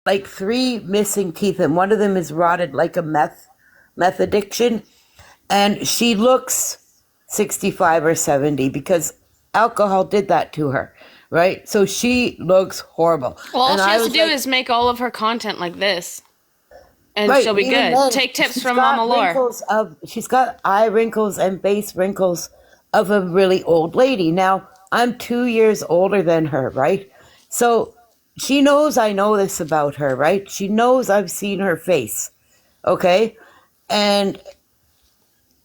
like three missing teeth, and one of them is rotted like a meth addiction. And she looks 65 or 70 because alcohol did that to her, right? So she looks horrible. Well, all And she I has to was do like, is make all of her content like this, and right, she'll and be even good. then, Take tips from Mama Lore. she's got eye wrinkles and face wrinkles of a really old lady. Now, I'm 2 years older than her, right? So she knows I know this about her, right? She knows I've seen her face, okay? And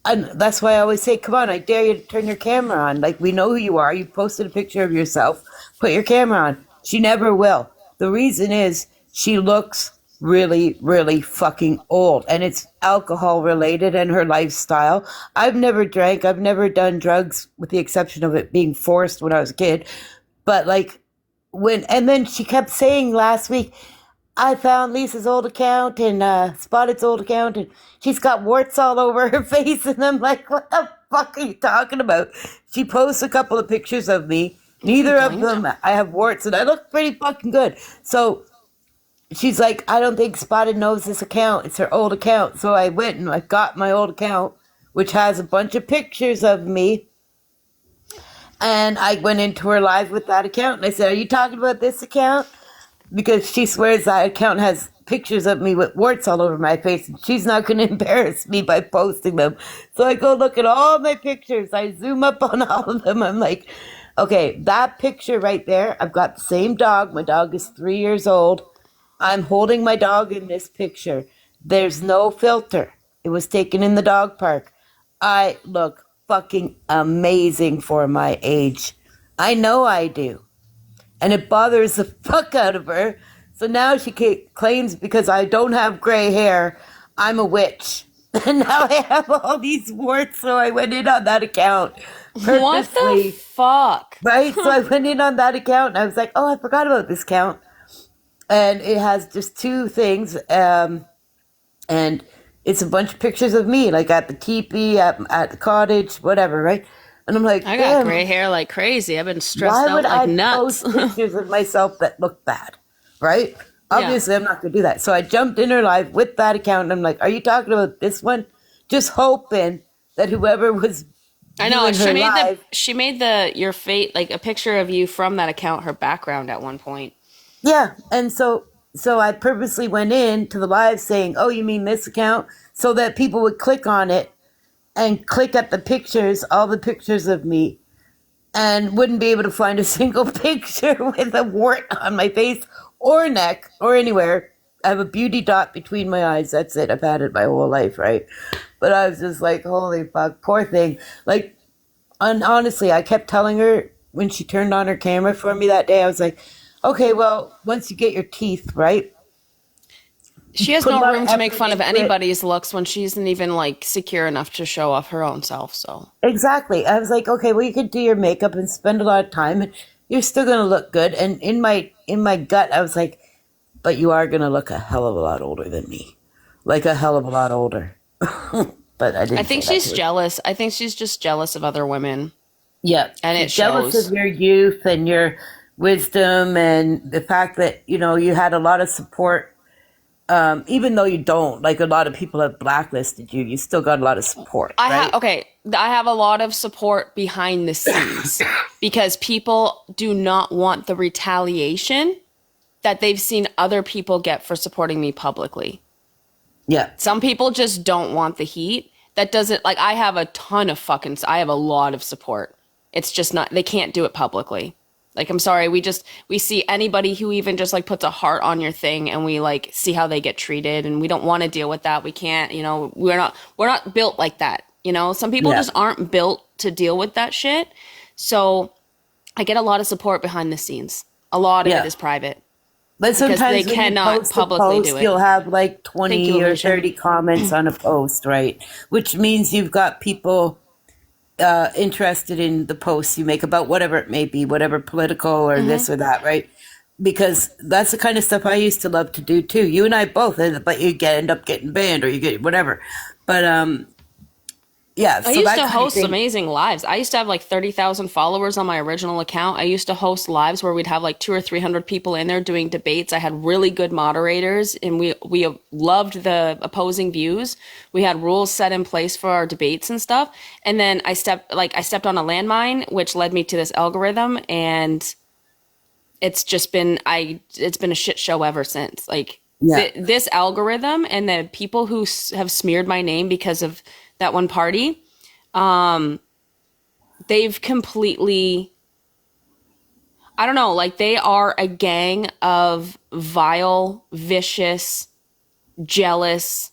that's why I always say, come on, I dare you to turn your camera on. Like, we know who you are. You posted a picture of yourself. Put your camera on. She never will. The reason is she looks really, really fucking old. And it's alcohol related and her lifestyle. I've never drank. I've never done drugs with the exception of it being forced when I was a kid. But like, and then she kept saying last week, I found Lisa's old account and Spotted's old account, and she's got warts all over her face. And I'm like, what the fuck are you talking about? She posts a couple of pictures of me. No, you Neither of don't. them I have warts, and I look pretty fucking good. So she's like, I don't think Spotted knows this account. It's her old account. So I went and I got my old account, which has a bunch of pictures of me. And I went into her live with that account, and I said, are you talking about this account? Because she swears that account has pictures of me with warts all over my face, and she's not going to embarrass me by posting them. So I go look at all my pictures. I zoom up on all of them. I'm like, okay, that picture right there, I've got the same dog. My dog is 3 years old. I'm holding my dog in this picture. There's no filter. It was taken in the dog park. I look fucking amazing for my age. I know I do, and it bothers the fuck out of her. So now she claims because I don't have gray hair, I'm a witch. And now I have all these warts, so I went in on that account What the purposely, fuck? right? So I went in on that account and I was like, oh, I forgot about this account. And it has just two things. And it's a bunch of pictures of me, like at the teepee, at the cottage, whatever, right? And I'm like, I got damn, gray hair like crazy. I've been stressed why out would like I nuts. post pictures of myself that look bad? Right? Yeah. Obviously, I'm not going to do that. So I jumped in her live with that account and I'm like, are you talking about this one? Just hoping that whoever was I know. viewing her live, She made the your fate like a picture of you from that account her background at one point. yeah. And so I purposely went in to the live saying, oh, you mean this account? So that people would click on it and click at the pictures, all the pictures of me, and wouldn't be able to find a single picture with a wart on my face or neck or anywhere. I have a beauty dot between my eyes. That's it. I've had it my whole life, right? But I was just like, holy fuck, poor thing. Like, and honestly, I kept telling her when she turned on her camera for me that day, I was like, okay, well, once you get your teeth, right? She has Put a no lot of room to make effort fun of into it. anybody's looks when she isn't even like secure enough to show off her own self. So Exactly. I was like, okay, well, you could do your makeup and spend a lot of time, and you're still gonna look good. And in my gut, I was like, but you are gonna look a hell of a lot older than me, like a hell of a lot older. But I I didn't say think that she's to her. jealous. I think she's just jealous of other women, Yeah, and she's it jealous of shows. your youth and your wisdom and the fact that you had a lot of support. Even though you don't, like a lot of people have blacklisted you, you still got a lot of support, I have right? okay. I have a lot of support behind the scenes because people do not want the retaliation that they've seen other people get for supporting me publicly. Yeah, Some people just don't want the heat. That doesn't like I have a ton of fucking I have a lot of support. It's just not they can't do it publicly. Like I'm sorry, we see anybody who even just like puts a heart on your thing and we like see how they get treated and we don't want to deal with that. We can't, we're not built like that. Some people yeah. just aren't built to deal with that shit. So I get a lot of support behind the scenes. A lot of it Yeah. is private But because they sometimes when you cannot post a publicly do post, it. you'll have like Thank you, 20 or Alicia. 30 comments on a post, right? Which means you've got people interested in the posts you make about whatever it may be, whatever political or this or that, right? Because that's the kind of stuff I used to love to do too. You and I both, but you end up getting banned or you get whatever. But Yeah, I so used that to kind of host thing. amazing lives. I used to have like 30,000 followers on my original account. I used to host lives where we'd have like 200 or 300 people in there doing debates. I had really good moderators and we loved the opposing views. We had rules set in place for our debates and stuff. And then I stepped on a landmine, which led me to this algorithm, and it's been a shit show ever since. Like Yeah, this algorithm and the people who have smeared my name because of that one party, they've completely, I don't know, like they are a gang of vile, vicious, jealous,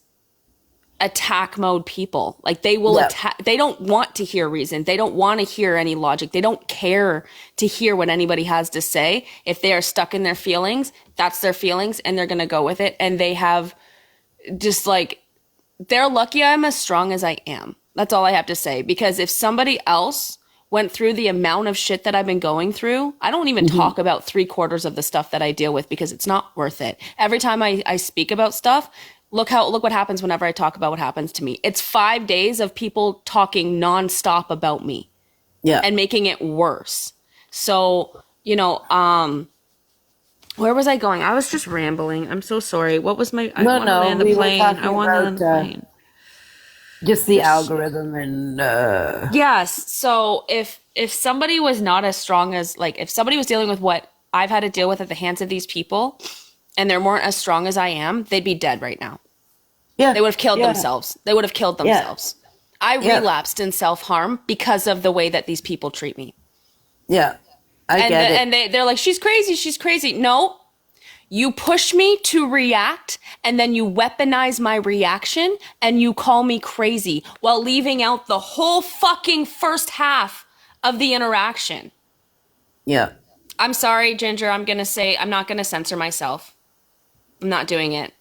attack mode people. Like they will yeah, attack, they don't want to hear reason. They don't want to hear any logic. They don't care to hear what anybody has to say. If they are stuck in their feelings, that's their feelings and they're going to go with it. And they have just like, they're lucky I'm as strong as I am. That's all I have to say. Because if somebody else went through the amount of shit that I've been going through, I don't even hmm talk about 3/4 of the stuff that I deal with because it's not worth it. Every time I speak about stuff, look what happens whenever I talk about what happens to me. It's 5 days of people talking nonstop about me yeah. and making it worse. So, where was I going? I was just rambling. I'm so sorry. What was I No, want to no, land the we were plane. I talking want to land about the plane. just the Which algorithm and Yes. So if somebody was not as strong as like if somebody was dealing with what I've had to deal with at the hands of these people and they weren't as strong as I am, they'd be dead right now. yeah, They would have killed yeah, themselves. They would have killed yeah, themselves. I yeah, relapsed in self-harm because of the way that these people treat me. yeah. I get it. And they're like, she's crazy, she's crazy. No, you push me to react and then you weaponize my reaction and you call me crazy while leaving out the whole fucking first half of the interaction. Yeah, I'm sorry, Ginger. I'm not going to censor myself. I'm not doing it.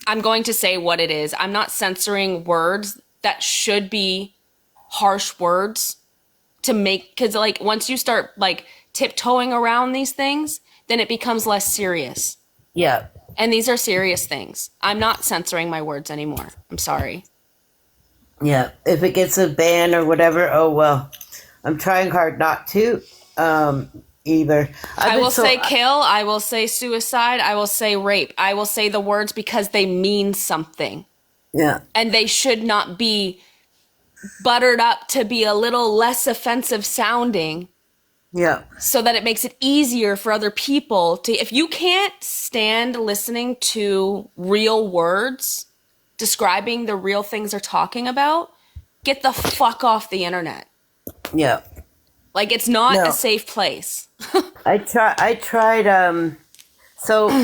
I'm going to say what it is. I'm not censoring words that should be harsh words to make, because like once you start like tiptoeing around these things, then it becomes less serious. yeah, And these are serious things. I'm not censoring my words anymore. I'm sorry. yeah. If it gets a ban or whatever, oh well. I'm trying hard not to. Um, either. I've I been will so say kill, I will say suicide, I will say rape. I will say the words because they mean something. yeah, And they should not be buttered up to be a little less offensive sounding yeah, so that it makes it easier for other people to. If you can't stand listening to real words describing the real things they're talking about, get the fuck off the internet. yeah. Like it's not a No, safe place. I tried. So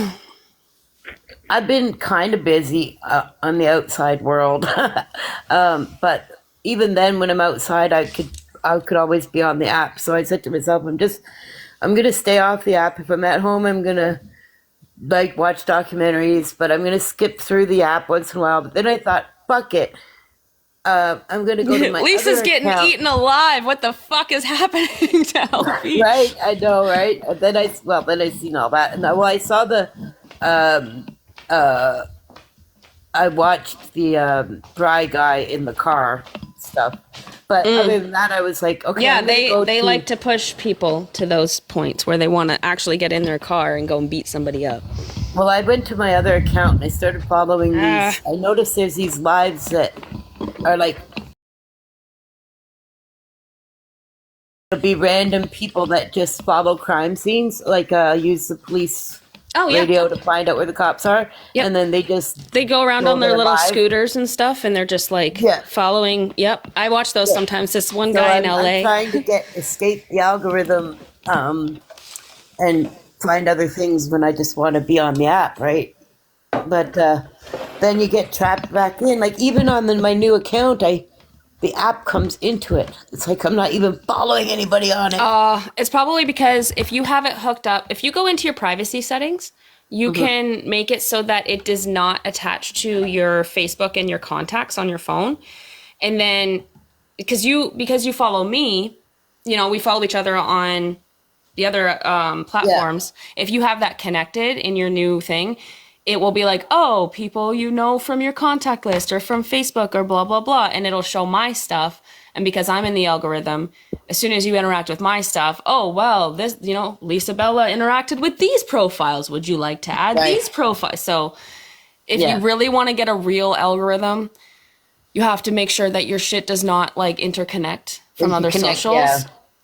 I've been kind of busy on the outside world, but even then, when I'm outside, I could always be on the app. So I said to myself, I'm gonna stay off the app. If I'm at home, I'm gonna like watch documentaries, but I'm gonna skip through the app once in a while. But then I thought, fuck it, I'm gonna go to my Lisa's other getting account. eaten alive. What the fuck is happening to LP? Right, I know, right? And then then I seen all that, and I saw the um, uh, I watched the Dry Guy in the car stuff. But other than that, I was like, okay, Yeah, I'm gonna go they to. like to push people to those points where they want to actually get in their car and go and beat somebody up. Well, I went to my other account and I started following Ah. these. I noticed there's these lives that are like be random people that just follow crime scenes, like use the police Oh yeah. radio to find out where the cops are, Yep. and then they just They go around go on their there little live. scooters and stuff, and they're just like Yeah. following. Yep, I watch those Yeah. sometimes. This one So guy in I'm LA. trying to escape the algorithm and find other things when I just want to be on the app, right? But then you get trapped back in. Like even on my new account, the app comes into it. It's like I'm not even following anybody on it. It's probably because if you have it hooked up, if you go into your privacy settings, you hmm can make it so that it does not attach to your Facebook and your contacts on your phone. And then because you follow me, we follow each other on the other Yeah, platforms. If you have that connected in your new thing, it will be like, oh, people you know from your contact list or from Facebook or blah, blah, blah. And it'll show my stuff. And because I'm in the algorithm, as soon as you interact with my stuff, oh, well, this, Lisa Bella interacted with these profiles. Would you like to add Right. these profiles? So if you Yeah. really want to get a real algorithm, you have to make sure that your shit does not like interconnect from other Interconnect, socials. yeah.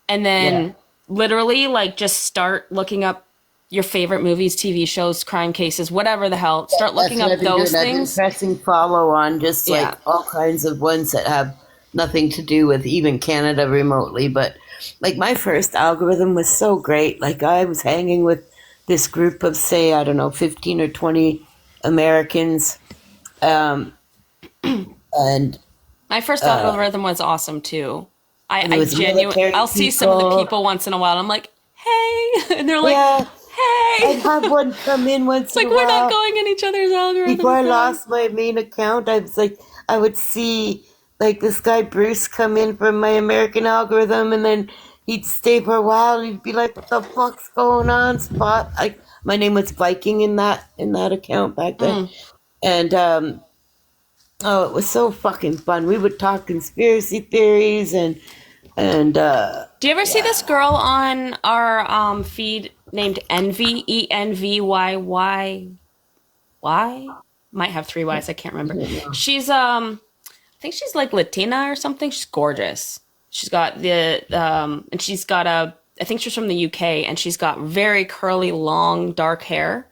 And then Yeah. literally like just start looking up your favorite movies, TV shows, crime cases, whatever the hell. Start looking That's what up I've been those doing. I've been things. pressing follow on just Yeah. like all kinds of ones that have nothing to do with even Canada remotely. But like my first algorithm was so great. Like I was hanging with this group of, say, I don't know, 15 or 20 Americans. Um, and My first algorithm was awesome too. it I was military I'll see some of the people. people once in a while. I'm like, hey, and they're like, Yeah, I'd hey. have one come in once It's in like a we're not while. going in each other's algorithm. Before I lost my main account, I was like, I would see like this guy Bruce come in from my American algorithm, and then he'd stay for a while, and he'd be like, "What the fuck's going on?" Spot. My name was Viking in that account back then, and oh, it was so fucking fun. We would talk conspiracy theories and Do you ever see this girl on our feed named Envy? ENVYYY? Might have three Y's. I can't remember. She's I think she's like Latina or something. She's gorgeous. She's got and she's got I think she's from the UK, and she's got very curly, long, dark hair.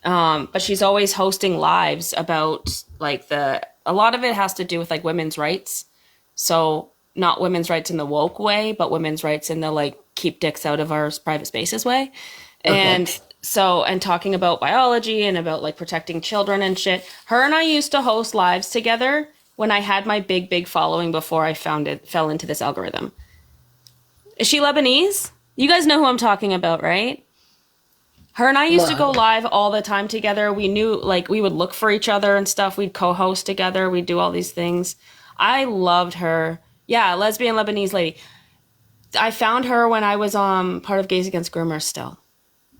But she's always hosting lives about like a lot of it has to do with like women's rights. So not women's rights in the woke way, but women's rights in the like keep dicks out of our private spaces way. okay, And talking about biology and about like protecting children and shit. Her and I used to host lives together when I had my big following before I fell into this algorithm. Is she Lebanese? You guys know who I'm talking about, right? Her and I used to go no, live all the time together. We knew, like, we would look for each other and stuff. We'd co-host together. We'd do all these things. I loved her. Yeah, lesbian Lebanese lady. I found her when I was part of Gays Against Groomers still.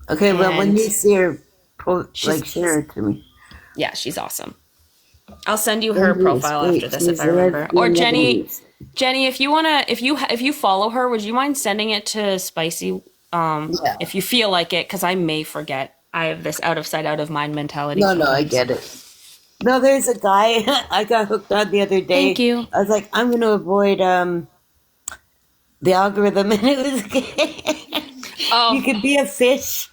okay. Well, when And you see her, she's, share it to me. yeah, she's awesome. I'll send you her Lebanese, profile after wait, this if she's I a remember. Or lesbian Lebanese. Jenny, if you wanna, if you follow her, would you mind sending it to Spicy? Yeah. If you feel like it, because I may forget. I have this out of sight, out of mind mentality No, I sometimes. get it. No, there's a guy I got hooked on the other Thank day. you. I was like, I'm going to avoid the algorithm, and it was you Oh, could be a fish,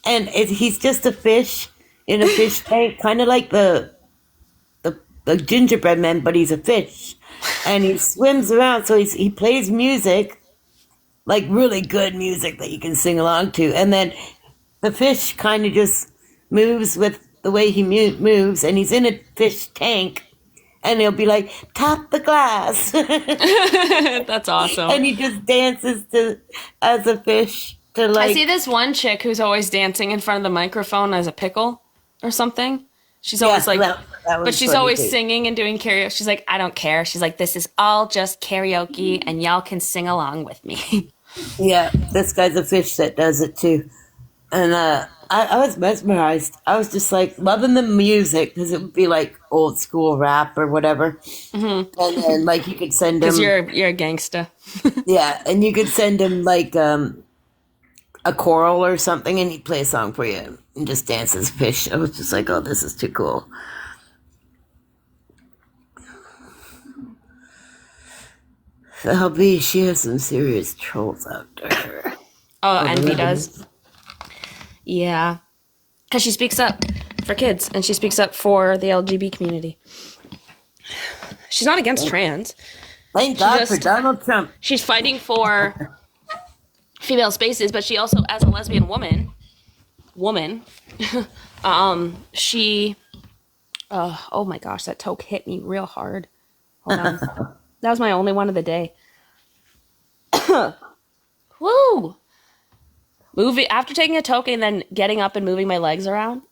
and he's just a fish in a fish tank, kind of like the gingerbread man, but he's a fish, and he swims around. So he plays music, like really good music that you can sing along to, and then the fish kind of just moves with the way he moves, and he's in a fish tank, and he'll be like, "Tap the glass," that's awesome. and he just dances to as a fish to I see like, this one chick who's always dancing in front of the microphone as a pickle or something. She's yeah, always like, that but was she's funny always too. singing and doing karaoke. She's like, I don't care. She's like, this is all just karaoke and y'all can sing along with me. Yeah, this guy's a fish that does it too, and I was mesmerized. I was just like loving the music because it would be like old school rap or whatever, and then like you could send Because him, you're a gangsta. yeah, and you could send him like a choral or something, and he'd play a song for you and just dance as a fish. I was just like, oh, this is too cool. LB, she has some serious trolls out there. Oh, Oh, the Envy does. Lebanese. Yeah. Because she speaks up for kids and she speaks up for the LGBT community. She's not against trans. Thank She God for just, Donald Trump. she's fighting for female spaces, but she also, as a lesbian woman, she, oh my gosh, that toke hit me real hard. Hold on. That was my only one of the day. Woo! Moving after taking a toke and then getting up and moving my legs around.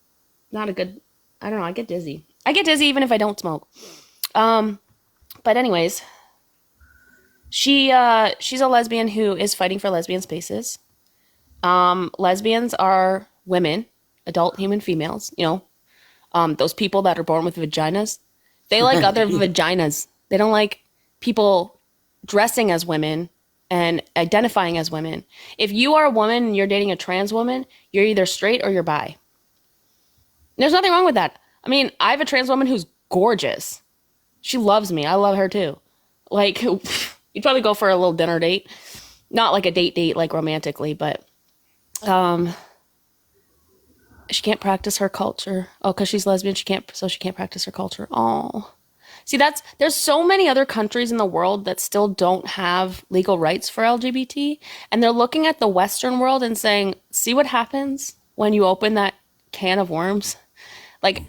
Not a good. I don't know. I get dizzy. I get dizzy even if I don't smoke. But anyways, she's a lesbian who is fighting for lesbian spaces. Lesbians are women, adult human females. those people that are born with vaginas. They like other vaginas. They don't like people dressing as women and identifying as women. If you are a woman and you're dating a trans woman, you're either straight or you're bi. There's nothing wrong with that. I mean, I have a trans woman who's gorgeous. She loves me. I love her too. Like, you'd probably go for a little dinner date. Not like a date, like romantically, but she can't practice her culture. Oh, because she's lesbian, she can't practice her culture. Oh. See, there's so many other countries in the world that still don't have legal rights for LGBT, and they're looking at the Western world and saying, see what happens when you open that can of worms? Like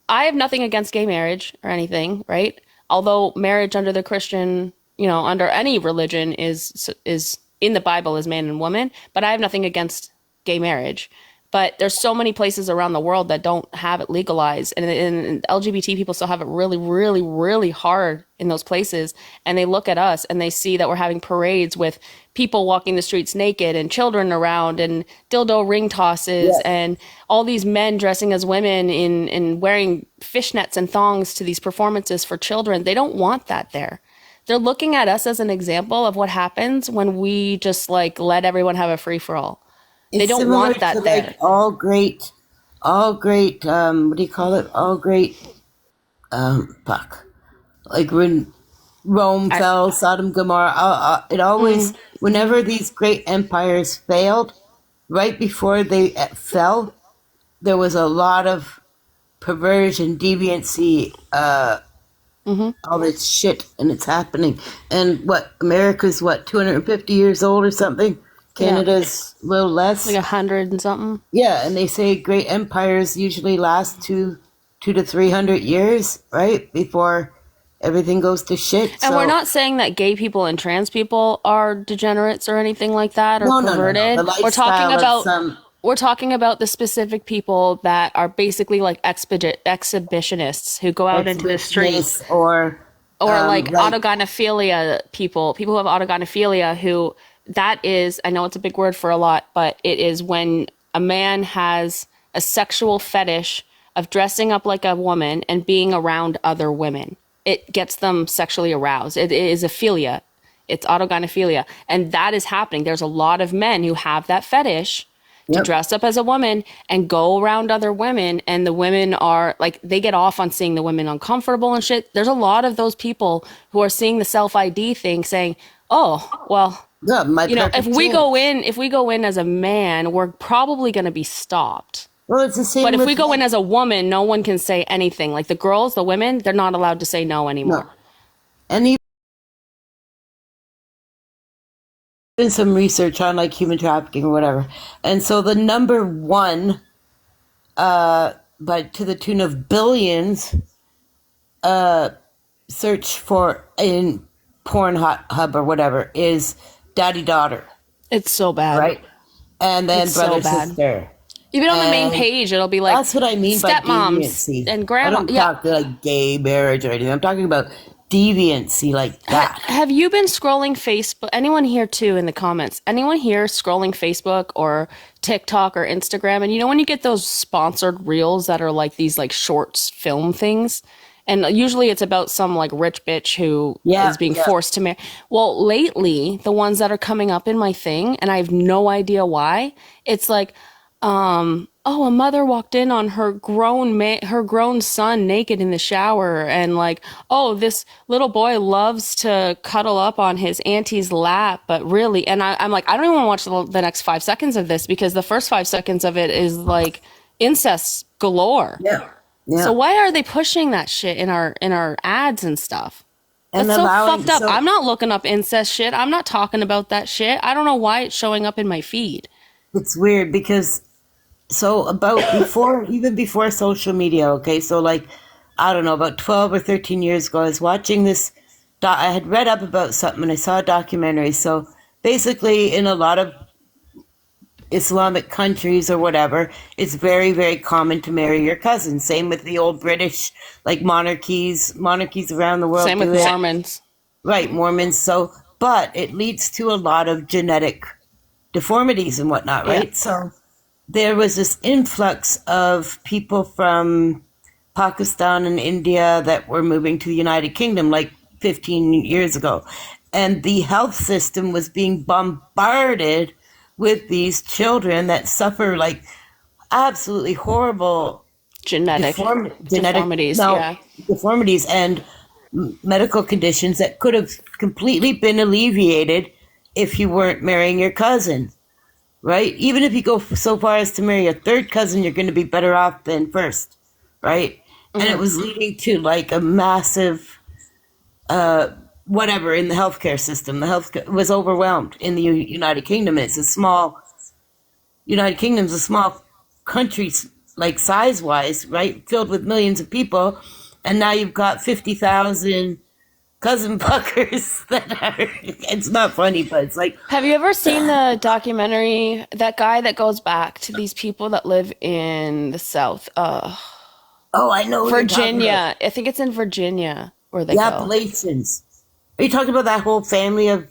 I have nothing against gay marriage or anything, right? Although marriage under the Christian, under any religion is in the Bible is man and woman, but I have nothing against gay marriage. But there's so many places around the world that don't have it legalized, and LGBT people still have it really, really, really hard in those places. And they look at us and they see that we're having parades with people walking the streets naked and children around and dildo ring tosses and all these men dressing as women in wearing fishnets and thongs to these performances for children. They don't want that there. They're looking at us as an example of what happens when we just like let everyone have a free for all. They It's don't similar want that to there. like all great, what do you call it? All great, fuck. Like when Rome I, fell, Sodom, Gomorrah, it always, whenever these great empires failed, right before they fell, there was a lot of perversion, deviancy, all this shit, and it's happening. And America's 250 years old or something? yeah, Canada's a little less. like 100 and something. Yeah, and they say great empires usually last two to 300 years, right? Before everything goes to shit. And we're So, not saying that gay people and trans people are degenerates or anything like that or no. perverted. The lifestyle of some, We're talking about the specific people that are basically like exhibitionists who go out into the streets, exhibitionists or, or like like, autogynephilia people who have autogynephilia, who that is, I know it's a big word for a lot, but it is when a man has a sexual fetish of dressing up like a woman and being around other women. It gets them sexually aroused. It is aphilia. It's autogynephilia. And that is happening. There's a lot of men who have that fetish to yep. dress up as a woman and go around other women, and the women are like, they get off on seeing the women uncomfortable and shit. There's a lot of those people who are seeing the self-ID thing saying, oh, well, Yeah, my if perfect we go chance. in as a man, we're probably going to be stopped. Well, it's the But same if we with go in as a woman, no one can say anything. Like the girls, the women, they're not allowed to say no anymore. no. And even some research on like human trafficking or whatever. And so the number one, but to the tune of billions, search for in Pornhub or whatever is daddy daughter, It's so bad. right? And then It's so brother bad. sister. Even on the main And page, it'll be like that's what I mean by stepmoms deviancy. and I grandma. don't Yeah. talk like gay marriage or anything. I'm talking about deviancy like that. Have you been scrolling Facebook? Anyone here too in the comments? Anyone here scrolling Facebook or TikTok or Instagram? And you know when you get those sponsored reels that are like these like shorts film things? And usually it's about some like rich bitch who Yeah, is being yeah. forced to marry. Well, lately, the ones that are coming up in my thing, and I have no idea why, it's like, oh, a mother walked in on her grown son naked in the shower, and like, oh, this little boy loves to cuddle up on his auntie's lap, but really, and I'm like, I don't even want to watch the next 5 seconds of this, because the first 5 seconds of it is like incest galore. Yeah. Yeah. So why are they pushing that shit in our ads and stuff? And That's so allowing fucked up. so I'm not looking up incest shit. I'm not talking about that shit. I don't know why it's showing up in my feed. it's weird because so about even before social media, okay? So like I don't know, about 12 or 13 years ago I was watching this I had read up about something and I saw a documentary. So basically in a lot of Islamic countries or whatever, it's very, very common to marry your cousin. Same with the old British, like monarchies around the world Same with do it. Mormons. Right, Mormons. So, but it leads to a lot of genetic deformities and whatnot, Yeah. right? So there was this influx of people from Pakistan and India that were moving to the United Kingdom like 15 years ago. And the health system was being bombarded with these children that suffer like absolutely horrible Genetic genetic deformities. no Yeah. deformities and medical conditions that could have completely been alleviated if you weren't marrying your cousin, right? Even if you go so far as to marry a third cousin, you're going to be better off than first, right? And it Hmm. was leading to like a massive whatever in the healthcare system. The health was overwhelmed in the United Kingdom. It's a small United Kingdom's a small country, like size wise, right? Filled with millions of people, and now you've got 50,000 cousin fuckers that are. It's not funny, but it's like, Have you ever seen the documentary, that guy that goes back to these people that live in the South? oh, I know what you're talking about. Virginia. I think it's in Virginia where they The go. Appalachians. Are you talking about that whole family of?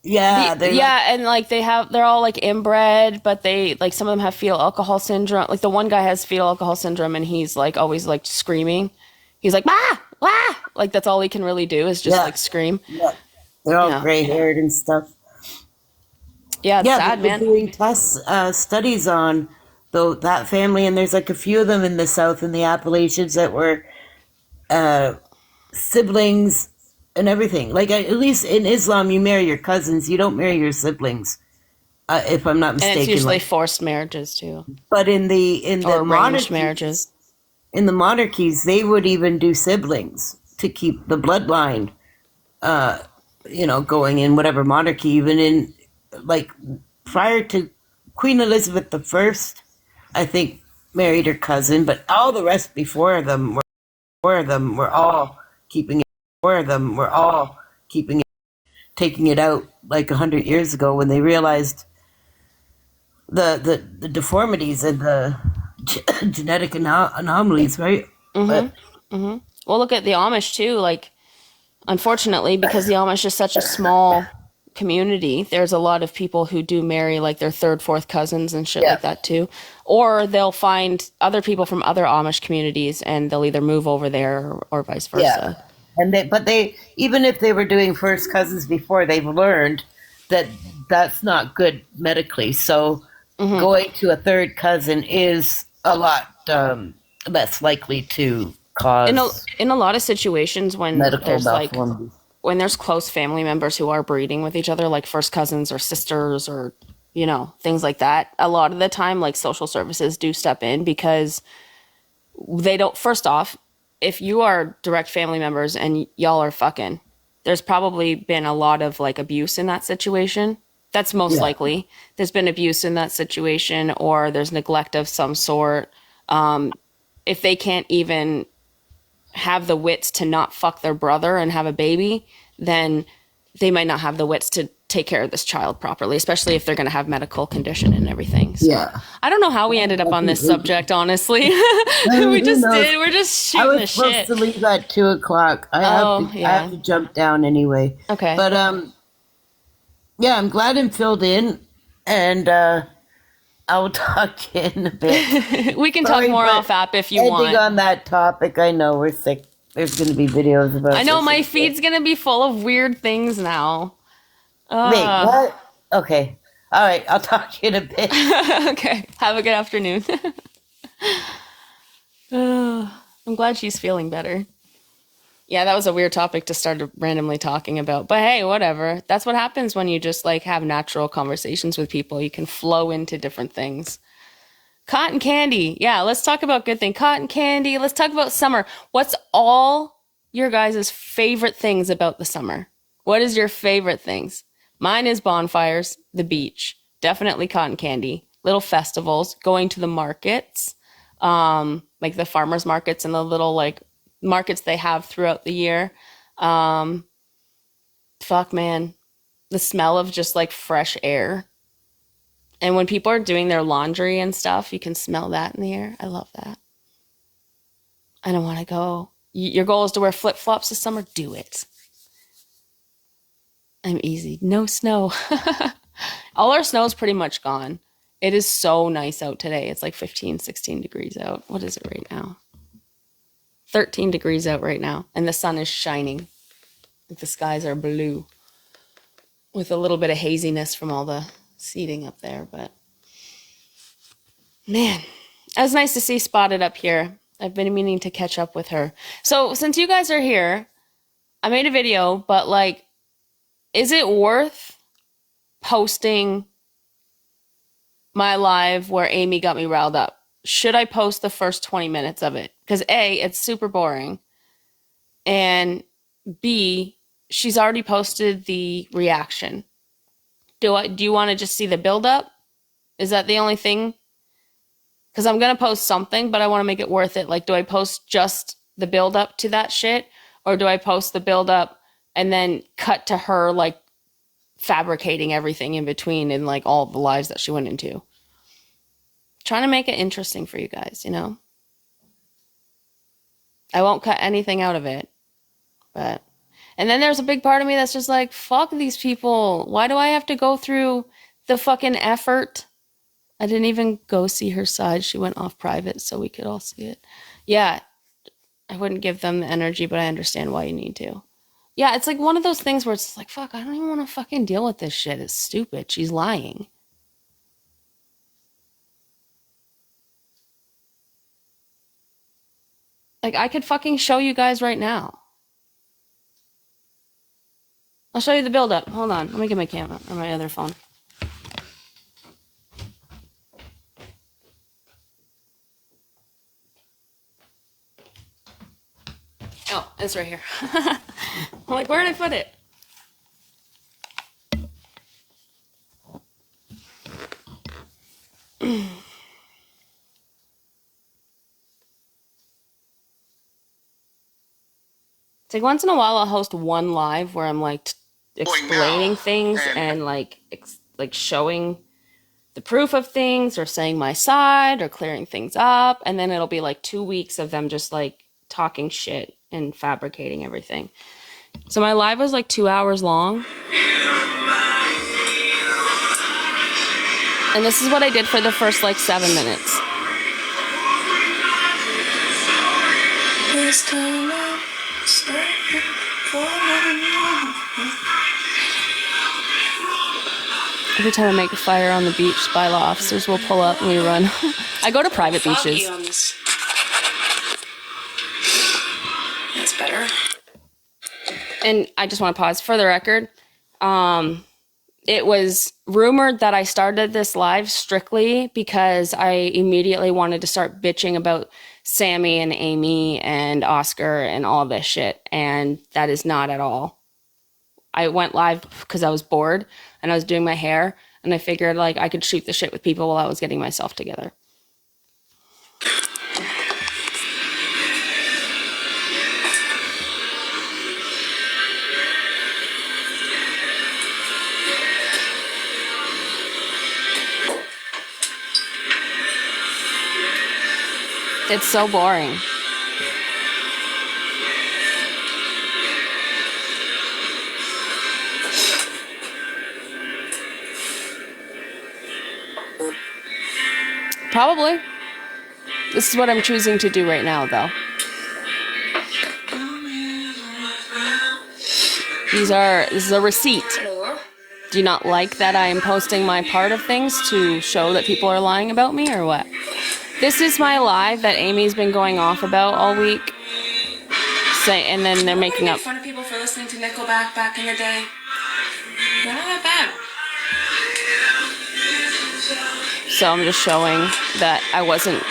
Yeah, they're like, Yeah, and like they're all like inbred, but they like some of them have fetal alcohol syndrome. Like the one guy has fetal alcohol syndrome and he's like always like screaming. He's like, "Ah, ah!" Like that's all he can really do is just yeah, like scream. yeah. They're all Yeah. gray haired and stuff. Yeah, it's Yeah, sad, they've been man. doing tests, studies on though that family, and there's like a few of them in the South in the Appalachians that were uh, siblings and everything. Like at least in Islam, you marry your cousins, you don't marry your siblings, if I'm not And it's mistaken. usually Like, forced marriages too, but in the or arranged marriages. monarchies, in the monarchies, they would even do siblings to keep the bloodline, going in whatever monarchy. Even in like prior to Queen Elizabeth the First, I think married her cousin, but all the rest before them were all keeping it. Before them were all keeping it, taking it out like 100 years ago when they realized the deformities and the genetic anomalies, right? But Well, look at the Amish too. Like, unfortunately, because the Amish is such a small community, there's a lot of people who do marry like their third, fourth cousins and shit yeah, like that too. Or they'll find other people from other Amish communities and they'll either move over there or vice yeah. versa. And they even if they were doing first cousins before, they've learned that that's not good medically. So going to a third cousin is a lot less likely to In a cause in a lot of situations medical malformities. when there's close family members who are breeding with each other, like first cousins or sisters or things like that, a lot of the time like social services do step in because they don't. First off, if you are direct family members and y'all are fucking, there's probably been a lot of like abuse in that situation. That's most Yeah, likely. There's been abuse in that situation, or there's neglect of some sort. If they can't even have the wits to not fuck their brother and have a baby, then they might not have the wits to take care of this child properly, especially if they're going to have medical condition and everything. So yeah. I don't know how we ended up on this subject, honestly. We Who just knows? did. We're just I shooting was the supposed shit. to leave at 2 o'clock. Oh, I have yeah. to jump down anyway. Okay. But yeah, I'm glad I'm filled in, and I will talk to you in a bit. We can talk Sorry, more but off app if you ending want. on that topic, I know we're sick. There's going to be videos about I know this. my feed's going to be full of weird things now. Wait, what? Okay. All right, I'll talk to you in a bit. Okay. Have a good afternoon. I'm glad she's feeling better. Yeah, that was a weird topic to start randomly talking about. But hey, whatever. That's what happens when you just like have natural conversations with people. You can flow into different things. Cotton candy. Yeah, let's talk about good thing. Cotton candy. Let's talk about summer. What's all your guys' favorite things about the summer? What is your favorite things? Mine is bonfires, the beach, definitely cotton candy, little festivals, going to the markets, like the farmers markets and the little like markets they have throughout the year. Um, Fuck, man, the smell of just like fresh air. And when people are doing their laundry and stuff, you can smell that in the air. I love that. I don't want to go. Your goal is to wear flip flops this summer? Do it. I'm easy. No snow. All our snow is pretty much gone. It is so nice out today. It's like 15, 16 degrees out. What is it right now? 13 degrees out right now, and the sun is shining. Like the skies are blue with a little bit of haziness from all the seating up there. But man, it was nice to see Spotted up here. I've been meaning to catch up with her. So since you guys are here, I made a video, but like, is it worth posting my live where Amy got me riled up? Should I post the first 20 minutes of it? Because A, it's super boring. And B, she's already posted the reaction. Do you want to just see the build up? Is that the only thing? Because I'm going to post something, but I want to make it worth it. Like, do I post just the build up to that shit? Or do I post the build up and then cut to her like fabricating everything in between and like all the lives that she went into? Trying to make it interesting for you guys, you know? I won't cut anything out of it. But, and then there's a big part of me that's just like, fuck these people. Why do I have to go through the fucking effort? I didn't even go see her side. She went off private so we could all see it. Yeah, I wouldn't give them the energy, but I understand why you need to. Yeah, it's like one of those things where it's like, fuck, I don't even want to fucking deal with this shit. It's stupid. She's lying. Like, I could fucking show you guys right now. I'll show you the build-up. Hold on. Let me get my camera or my other phone. Oh, it's right here. I'm like, where did I put it? It's like once in a while I'll host one live where I'm like explaining things and like showing the proof of things or saying my side or clearing things up, and then it'll be like 2 weeks of them just like talking shit and fabricating everything. So my live was like 2 hours long. And this is what I did for the first like 7 minutes. Every time I make a fire on the beach, bylaw officers will pull up and we run. I go to private beaches. That's better. And I just want to pause for the record. It was rumored that I started this live strictly because I immediately wanted to start bitching about Sammy and Amy and Oscar and all this shit. And that is not at all. I went live because I was bored and I was doing my hair and I figured like I could shoot the shit with people while I was getting myself together. It's so boring. Probably. This is what I'm choosing to do right now, though. This is a receipt. Do you not like that I am posting my part of things to show that people are lying about me, or what? This is my live that Amy's been going off about all week. And then they're making up. Fun of people for listening to Nickelback back in the day. They're not that bad. So I'm just showing that I wasn't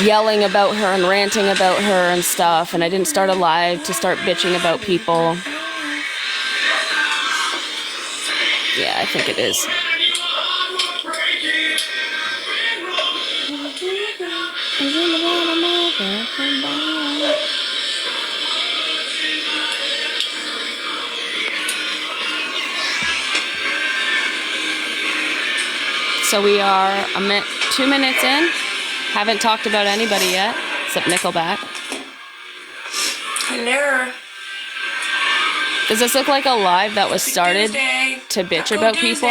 yelling about her and ranting about her and stuff, and I didn't start a live to start bitching about people. Yeah, I think it is. So we are 2 minutes in. Haven't talked about anybody yet, except Nickelback. Hello. Does this look like a live that was started to bitch about people?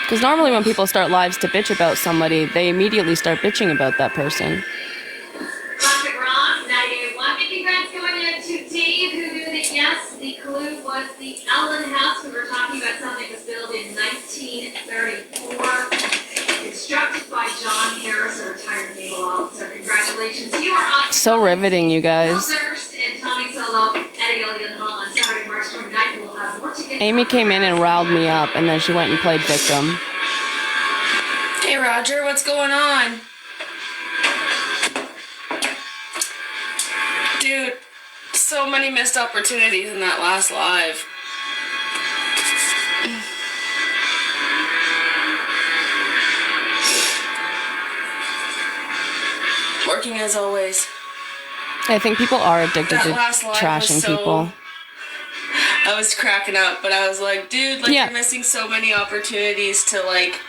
Because normally when people start lives to bitch about somebody, they immediately start bitching about that person. Dr. Ross, 150 grants going in to Dave, who knew that yes, the clue was the Ellen House. We were talking about something that was built in 1934, constructed by John Harris, a retired naval officer. Congratulations, you are on. So riveting, you guys. Durst and Tommy Solo at Gilligan Hall on Saturday, March 29th. We'll have more tickets. Amy came in and riled me up, and then she went and played victim. Hey, Roger, what's going on? Dude, so many missed opportunities in that last live. Working as always. I think people are addicted That to last live trashing was so- people. I was cracking up, but I was like, dude, like, Yeah. you're missing so many opportunities to, like,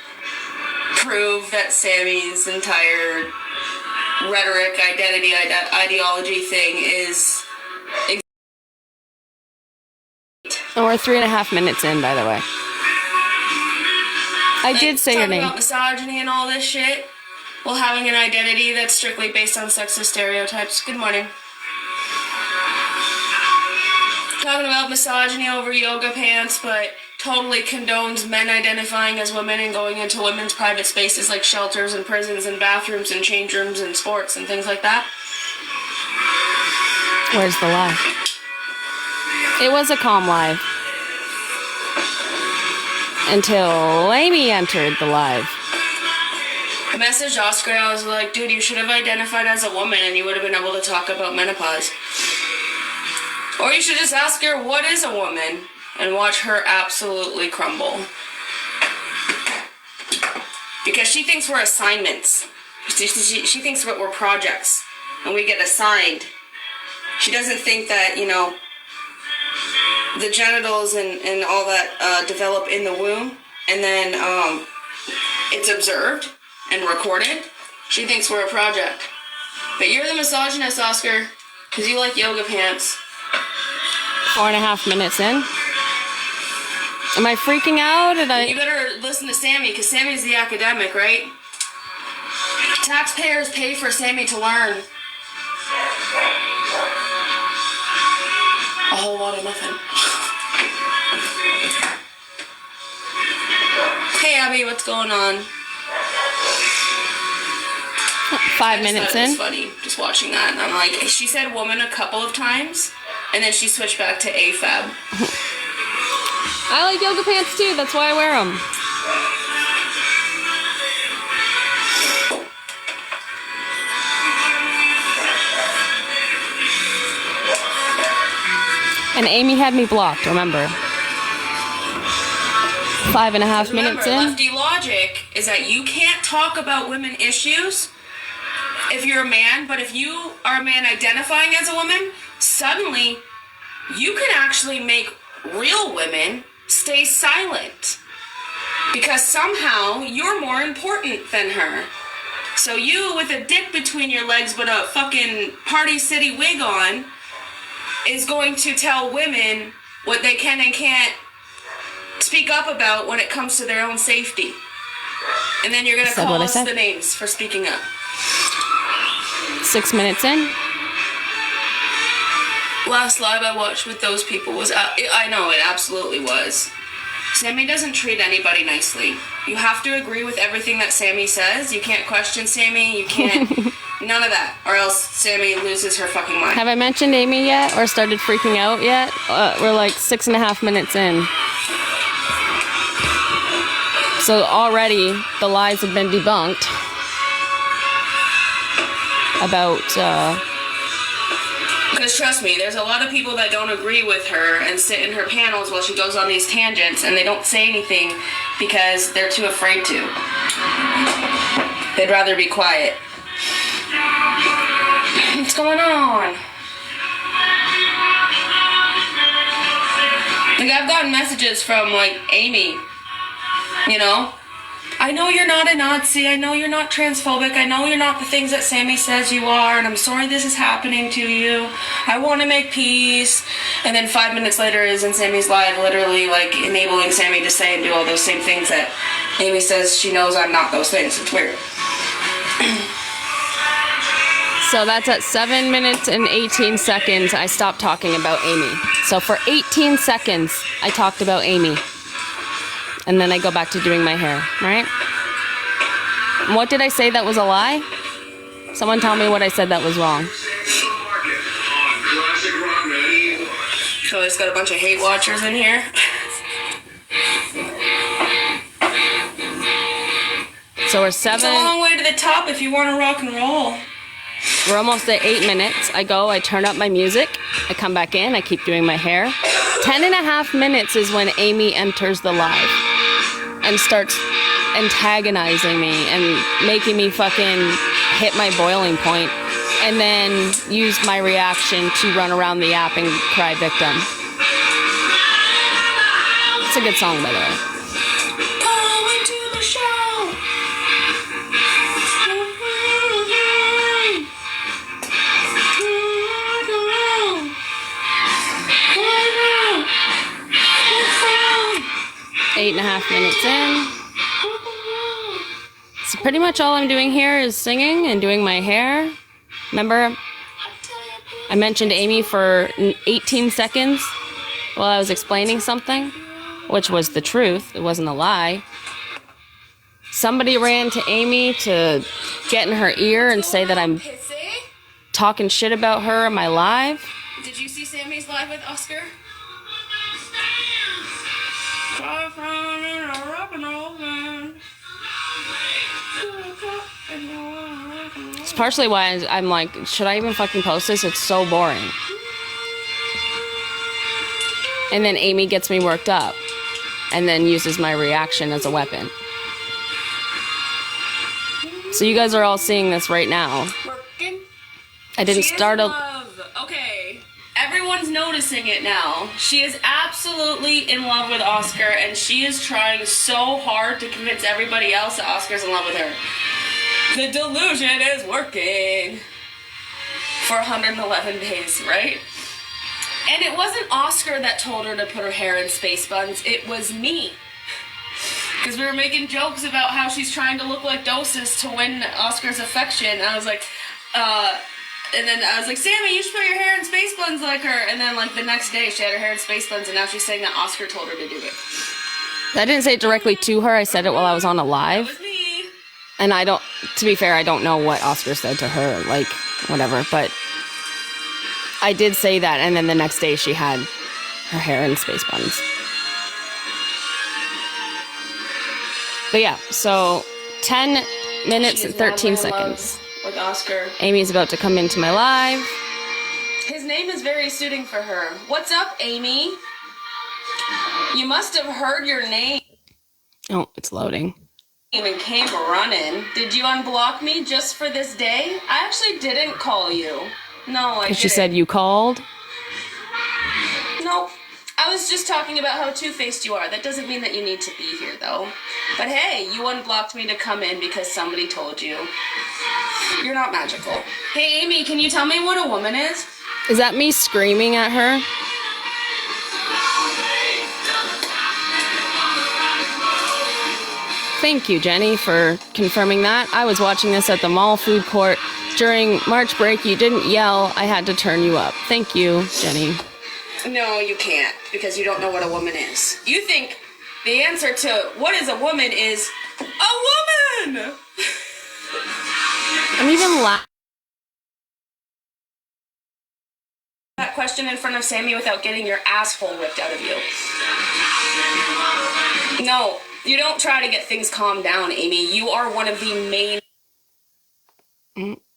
prove that Sammy's entire rhetoric, identity, ideology thing is... And we're 3.5 minutes in, by the way. I did say your talking name. about misogyny and all this shit, while having an identity that's strictly based on sexist stereotypes. Good morning. Talking about misogyny over yoga pants, but totally condones men identifying as women and going into women's private spaces like shelters and prisons and bathrooms and change rooms and sports and things like that. Where's the live? It was a calm live. Until Amy entered the live. I messaged Oscar and I was like, dude, you should have identified as a woman and you would have been able to talk about menopause. Or you should just ask her, what is a woman? And watch her absolutely crumble. Because she thinks we're assignments. She thinks that we're projects. And we get assigned. She doesn't think that, you know, the genitals and all that develop in the womb. And then it's observed and recorded. She thinks we're a project. But you're the misogynist, Oscar. Because you like yoga pants. 4.5 minutes in. Am I freaking out? You better listen to Sammy, because Sammy's the academic, right? Taxpayers pay for Sammy to learn. A whole lot of nothing. Hey, Abby, what's going on? 5 minutes It was in. funny just watching that, and I'm like, she said woman a couple of times, and then she switched back to AFAB. I like yoga pants too. That's why I wear them. And Amy had me blocked, remember. 5.5 minutes Remember, in. lefty logic is that you can't talk about women issues if you're a man, but if you are a man identifying as a woman, suddenly you can actually make real women stay silent. Because somehow you're more important than her. So you, with a dick between your legs but a fucking Party City wig on, is going to tell women what they can and can't speak up about when it comes to their own safety. And then you're going to Said call what I us said. the names for speaking up. 6 minutes in. Last live I watched with those people was, I know, it absolutely was. Sammy doesn't treat anybody nicely. You have to agree with everything that Sammy says. You can't question Sammy. You can't, none of that. Or else Sammy loses her fucking mind. Have I mentioned Amy yet or started freaking out yet? We're like 6.5 minutes in. So already the lies have been debunked about, Because trust me, there's a lot of people that don't agree with her and sit in her panels while she goes on these tangents and they don't say anything because they're too afraid to. They'd rather be quiet. What's going on? Like, I've gotten messages from, like, Amy, you know? I know you're not a Nazi. I know you're not transphobic. I know you're not the things that Sammy says you are, and I'm sorry this is happening to you. I want to make peace. And then 5 minutes later is in Sammy's live, literally, like, enabling Sammy to say and do all those same things that Amy says she knows I'm not those things. It's weird. So that's at 7 minutes and 18 seconds. I stopped talking about Amy. So for 18 seconds, I talked about Amy. And then I go back to doing my hair, right? What did I say that was a lie? Someone tell me what I said that was wrong. So it's got a bunch of hate watchers in here. So we're It's a seven. long way to the top if you want to rock and roll. We're almost at 8 minutes. I go, I turn up my music, I come back in, I keep doing my hair. 10.5 minutes is when Amy enters the live and starts antagonizing me and making me fucking hit my boiling point, and then use my reaction to run around the app and cry victim. It's a good song, by the way. Going to the show. Eight and a half minutes in. So pretty much all I'm doing here is singing and doing my hair. Remember, I mentioned Amy for 18 seconds while I was explaining something, which was the truth. It wasn't a lie. Somebody ran to Amy to get in her ear and say that I'm Pissy? talking shit about her in my live. Did you see Sammy's live with Oscar? It's partially why I'm like, should I even fucking post this? It's so boring. And then Amy gets me worked up and then uses my reaction as a weapon. So you guys are all seeing this right now. Working. I didn't She is start in a... love. Okay. Everyone's noticing it now. She is absolutely in love with Oscar, and she is trying so hard to convince everybody else that Oscar's in love with her. The delusion is working. For 111 days, right? And it wasn't Oscar that told her to put her hair in space buns. It was me. Because we were making jokes about how she's trying to look like Doses to win Oscar's affection. And I was like, and then I was like, Sammy, you should put your hair in space buns like her. And then, like, the next day, she had her hair in space buns, and now she's saying that Oscar told her to do it. I didn't say it directly to her. I said it while I was on a That live. was me. And I don't, to be fair, I don't know what Oscar said to her, like, whatever, but I did say that, and then the next day she had her hair in space buns. But yeah, so 10 minutes She and is 13 madly in love seconds. with Oscar. Amy's about to come into my live. His name is very suiting for her. What's up, Amy? You must have heard your name Oh, it's loading. and came running. Did you unblock me just for this day? I actually didn't call you. No, I didn't. She said you called. Nope. I was just talking about how two-faced you are. That doesn't mean that you need to be here, though. But hey, you unblocked me to come in because somebody told you. You're not magical. Hey, Amy, can you tell me what a woman is? Is that me screaming at her? Thank you, Jenny, for confirming that. I was watching this at the mall food court. During March break, you didn't yell. I had to turn you up. Thank you, Jenny. No, you can't, because you don't know what a woman is. You think the answer to what is a woman is a woman! I'm even That question in front of Sammy without getting your asshole ripped out of you. No, you don't try to get things calmed down, Amy. You are one of the main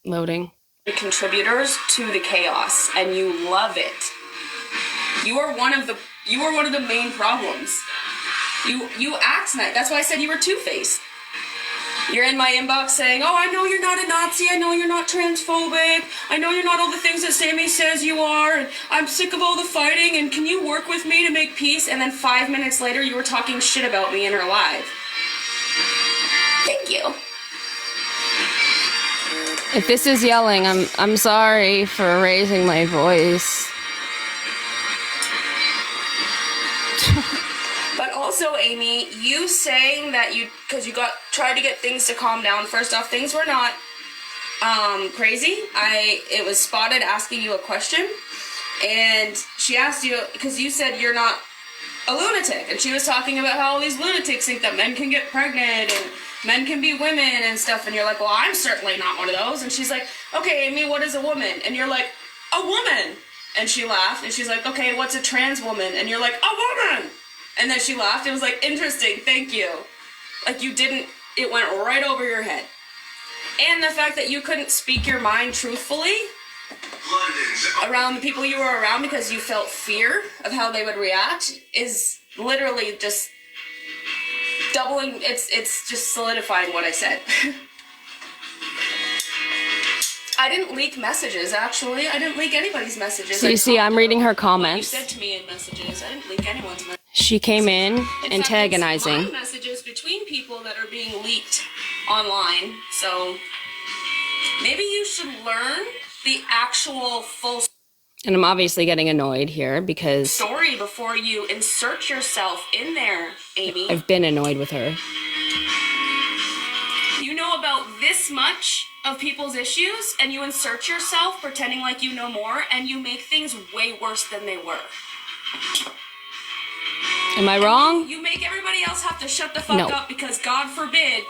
loading. contributors to the chaos, and you love it. You are one of the main problems. You act nice. That's why I said you were two-faced. You're in my inbox saying, oh, I know you're not a Nazi. I know you're not transphobic. I know you're not all the things that Sammy says you are. And I'm sick of all the fighting. And can you work with me to make peace? And then 5 minutes later, you were talking shit about me in her live. Thank you. If this is yelling, I'm sorry for raising my voice. But also, Also, Amy, you saying that because you got tried to get things to calm down. First off, things were not crazy. It was Spotted asking you a question, and she asked you because you said you're not a lunatic, and she was talking about how all these lunatics think that men can get pregnant and men can be women and stuff, and you're like, well, I'm certainly not one of those. And she's like, okay, Amy, what is a woman? And you're like, a woman. And she laughed, and she's like, okay, what's a trans woman? And you're like, a woman. And then she laughed. It was like, interesting, thank you. Like, you didn't, it went right over your head. And the fact that you couldn't speak your mind truthfully around the people you were around because you felt fear of how they would react is literally just doubling, it's just solidifying what I said. I didn't leak messages, actually. I didn't leak anybody's messages. So you see, I'm reading her What you comments. said to me in messages. I didn't leak anyone's messages. She came in In fact, antagonizing. it's my messages between people that are being leaked online. So maybe you should learn the actual full And I'm obviously getting annoyed here because story before you insert yourself in there, Amy. I've been annoyed with her. You know about this much of people's issues, and you insert yourself pretending like you know more, and you make things way worse than they were. Am I wrong? You make everybody else have to shut the fuck No. up because, God forbid,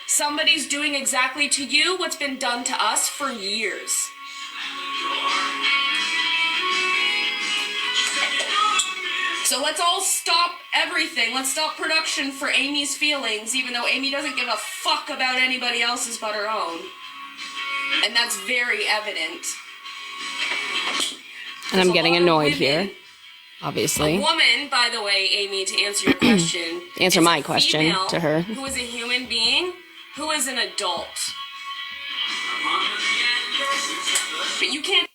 somebody's doing exactly to you what's been done to us for years. So let's all stop everything. Let's stop production for Amy's feelings, even though Amy doesn't give a fuck about anybody else's but her own. And that's very evident. And I'm There's a getting lot of annoyed women- here, obviously. A woman, by the way, Amy, to answer your question. Answer is my a question female to her. Who is a human being, who is an adult. But you can't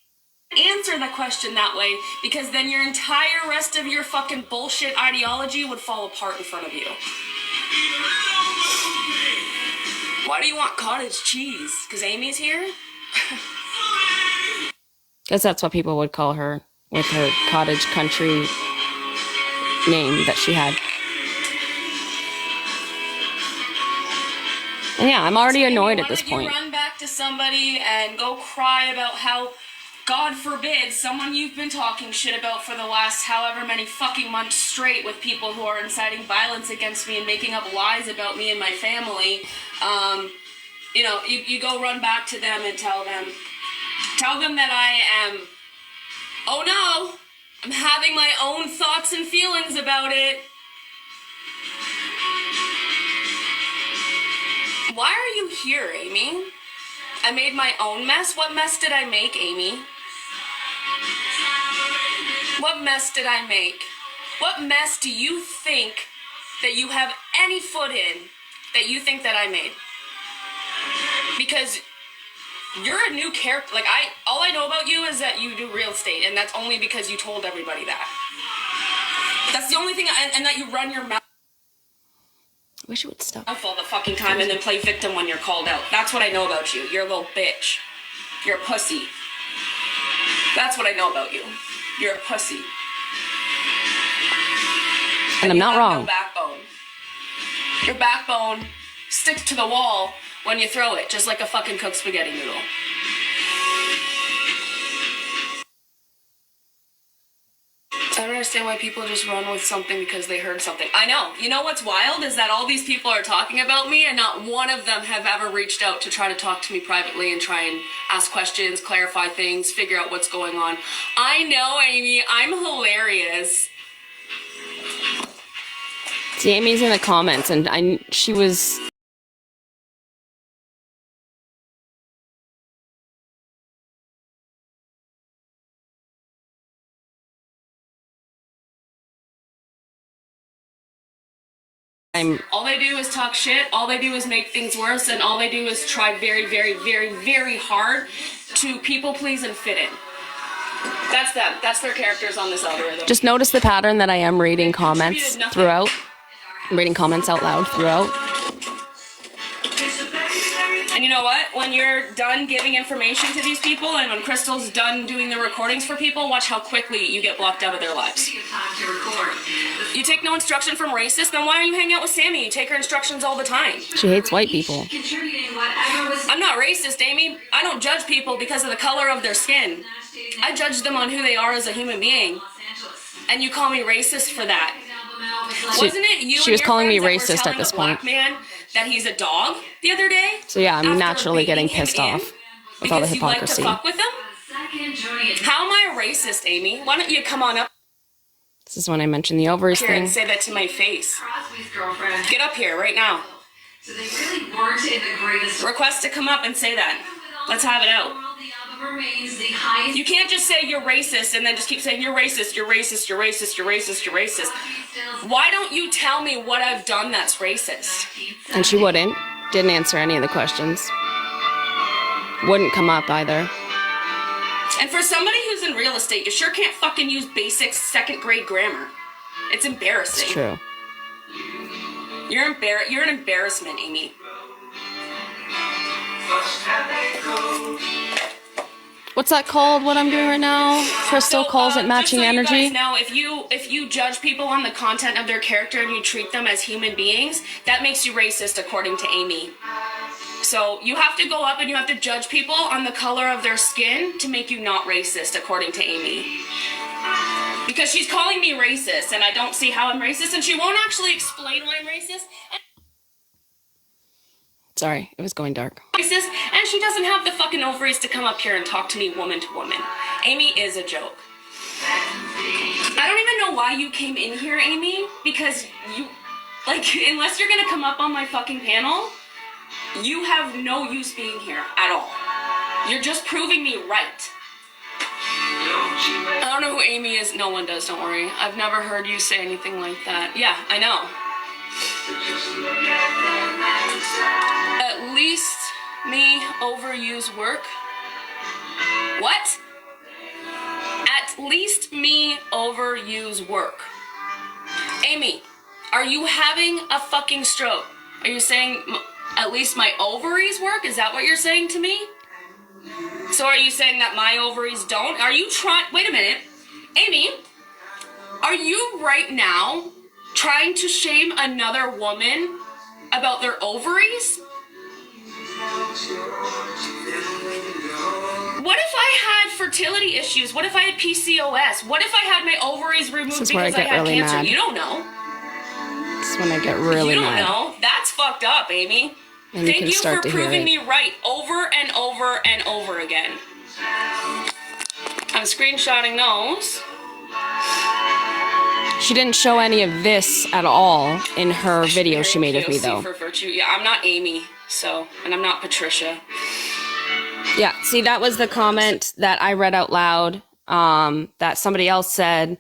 answer the question that way because then your entire rest of your fucking bullshit ideology would fall apart in front of you. Why do you want cottage cheese? Because Amy's here? Because that's what people would call her with her cottage country name that she had. And yeah, I'm already Amy, annoyed why at this don't you point. run back to somebody and go cry about how, God forbid, someone you've been talking shit about for the last however many fucking months straight with people who are inciting violence against me and making up lies about me and my family. You go run back to them and tell them that I am, oh no, I'm having my own thoughts and feelings about it. Why are you here, Amy? I made my own mess. What mess did I make, Amy? What mess did I make? What mess do you think that you have any foot in that you think that I made? Because you're a new character. Like, all I know about you is that you do real estate, and that's only because you told everybody that. That's the only thing, and that you run your mouth Wish it would stop. all the fucking time and then play victim when you're called out. That's what I know about you. You're a little bitch. You're a pussy. That's what I know about you. You're a pussy. And I'm you not have wrong. No backbone. Your backbone sticks to the wall when you throw it, just like a fucking cooked spaghetti noodle. I don't understand why people just run with something because they heard something. I know. You know what's wild is that all these people are talking about me and not one of them have ever reached out to try to talk to me privately and try and ask questions, clarify things, figure out what's going on. I know, Amy. I'm hilarious. See, Amy's in the comments, and she was. All they do is talk shit, all they do is make things worse, and all they do is try very, very, very, very hard to people please and fit in. That's them. That's their characters on this algorithm. Just notice the pattern that I am reading comments throughout. I'm reading comments out loud throughout. And you know what? When you're done giving information to these people and when Crystal's done doing the recordings for people, watch how quickly you get blocked out of their lives. You take no instruction from racist, then why are you hanging out with Sammy? You take her instructions all the time. She hates white people. I'm not racist, Amy. I don't judge people because of the color of their skin. I judge them on who they are as a human being. And you call me racist for that. Wasn't it you? She was calling me friends that were racist at telling this a black point. man that he's a dog the other day? So yeah, I'm after naturally getting baiting him pissed in off with all the because you like to hypocrisy. fuck with him? How am I a racist, Amy? Why don't you come on up This is when I mentioned the ovaries here thing. and say that to my face? Crosby's girlfriend. Get up here right now. So they really weren't in the greatest. Request to come up and say that. Let's have it out. The album remains the highest. You can't just say you're racist and then just keep saying you're racist, you're racist, you're racist, you're racist, you're racist. Why don't you tell me what I've done that's racist? And she wouldn't. Didn't answer any of the questions. Wouldn't come up either. And for somebody who's in real estate, you sure can't fucking use basic second grade grammar. It's embarrassing. It's true. You're an embarrassment, Amy. What's that called? What I'm doing right now? Crystal calls it matching just so energy. You guys know, if you judge people on the content of their character and you treat them as human beings, that makes you racist, according to Amy. So you have to go up and you have to judge people on the color of their skin to make you not racist, according to Amy. Because she's calling me racist, and I don't see how I'm racist, and she won't actually explain why I'm racist. Sorry, it was going dark. Racist, and she doesn't have the fucking ovaries to come up here and talk to me woman to woman. Amy is a joke. I don't even know why you came in here, Amy, because you, like, unless you're gonna come up on my fucking panel, you have no use being here at all. You're just proving me right. I don't know who Amy is. No one does, don't worry. I've never heard you say anything like that. Yeah, I know. At least me overuse work. What? At least me overuse work. Amy, are you having a fucking stroke? Are you saying at least my ovaries work? Is that what you're saying to me? So are you saying that my ovaries don't? Are you trying... Wait a minute. Amy, are you right now trying to shame another woman about their ovaries? What if I had fertility issues? What if I had PCOS? What if I had my ovaries removed This is where I because I get had really cancer? mad. You don't know. This is when I get really You don't mad. know. That's fucked up, Amy. And you Thank can you start for to hear proving it. me right over and over and over again. I'm screenshotting those. She didn't show any of this at all in her video she made of me, POC though. For virtue. Yeah, I'm not Amy, so, and I'm not Patricia. Yeah, see, that was the comment that I read out loud, that somebody else said,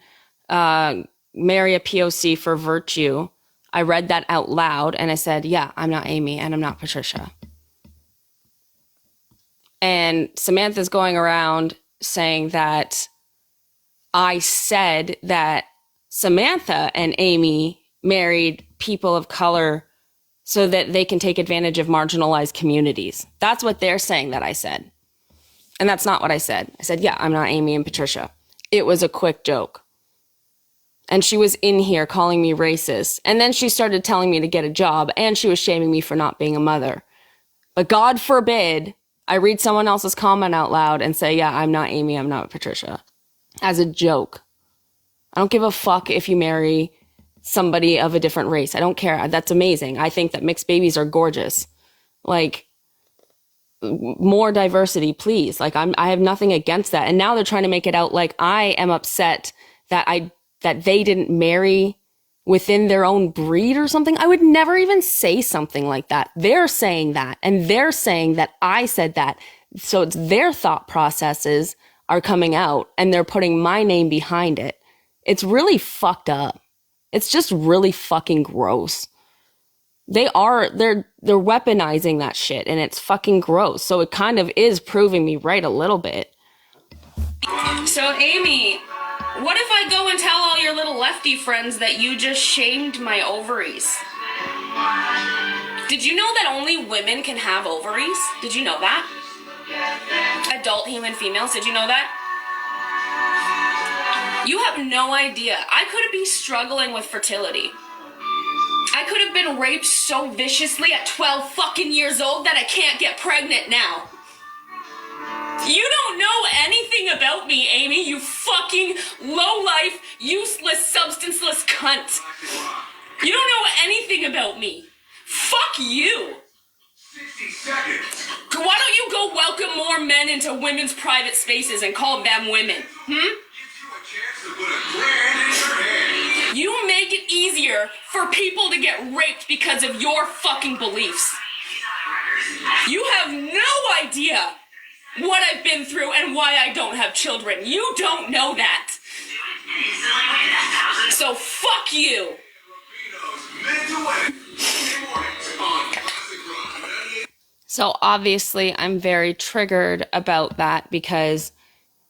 marry a POC for virtue. I read that out loud, and I said, yeah, I'm not Amy, and I'm not Patricia. And Samantha's going around saying that I said that Samantha and Amy married people of color so that they can take advantage of marginalized communities. That's what they're saying that I said. And that's not what I said. I said, yeah, I'm not Amy and Patricia. It was a quick joke. And she was in here calling me racist. And then she started telling me to get a job, and she was shaming me for not being a mother. But God forbid I read someone else's comment out loud and say, yeah, I'm not Amy, I'm not Patricia. As a joke. I don't give a fuck if you marry somebody of a different race. I don't care. That's amazing. I think that mixed babies are gorgeous. Like, more diversity, please. Like, I have nothing against that. And now they're trying to make it out like I am upset that they didn't marry within their own breed or something. I would never even say something like that. They're saying that, and they're saying that I said that. So it's their thought processes are coming out, and they're putting my name behind it. It's really fucked up. It's just really fucking gross. They're weaponizing that shit, and it's fucking gross. So it kind of is proving me right a little bit. So, Amy, what if I go and tell all your little lefty friends that you just shamed my ovaries? Did you know that only women can have ovaries? Did you know that? Adult human females, did you know that? You have no idea. I could be struggling with fertility. I could have been raped so viciously at 12 fucking years old that I can't get pregnant now. You don't know anything about me, Amy, you fucking low-life, useless, substanceless cunt. You don't know anything about me. Fuck you. 60 seconds. Why don't you go welcome more men into women's private spaces and call them women? Gives you a chance to put a grand in your hand. You make it easier for people to get raped because of your fucking beliefs. You have no idea what I've been through and why I don't have children. You don't know that. So fuck you. Filipinos meant to win. Sunday mornings on Classic Rock 98. So obviously, I'm very triggered about that because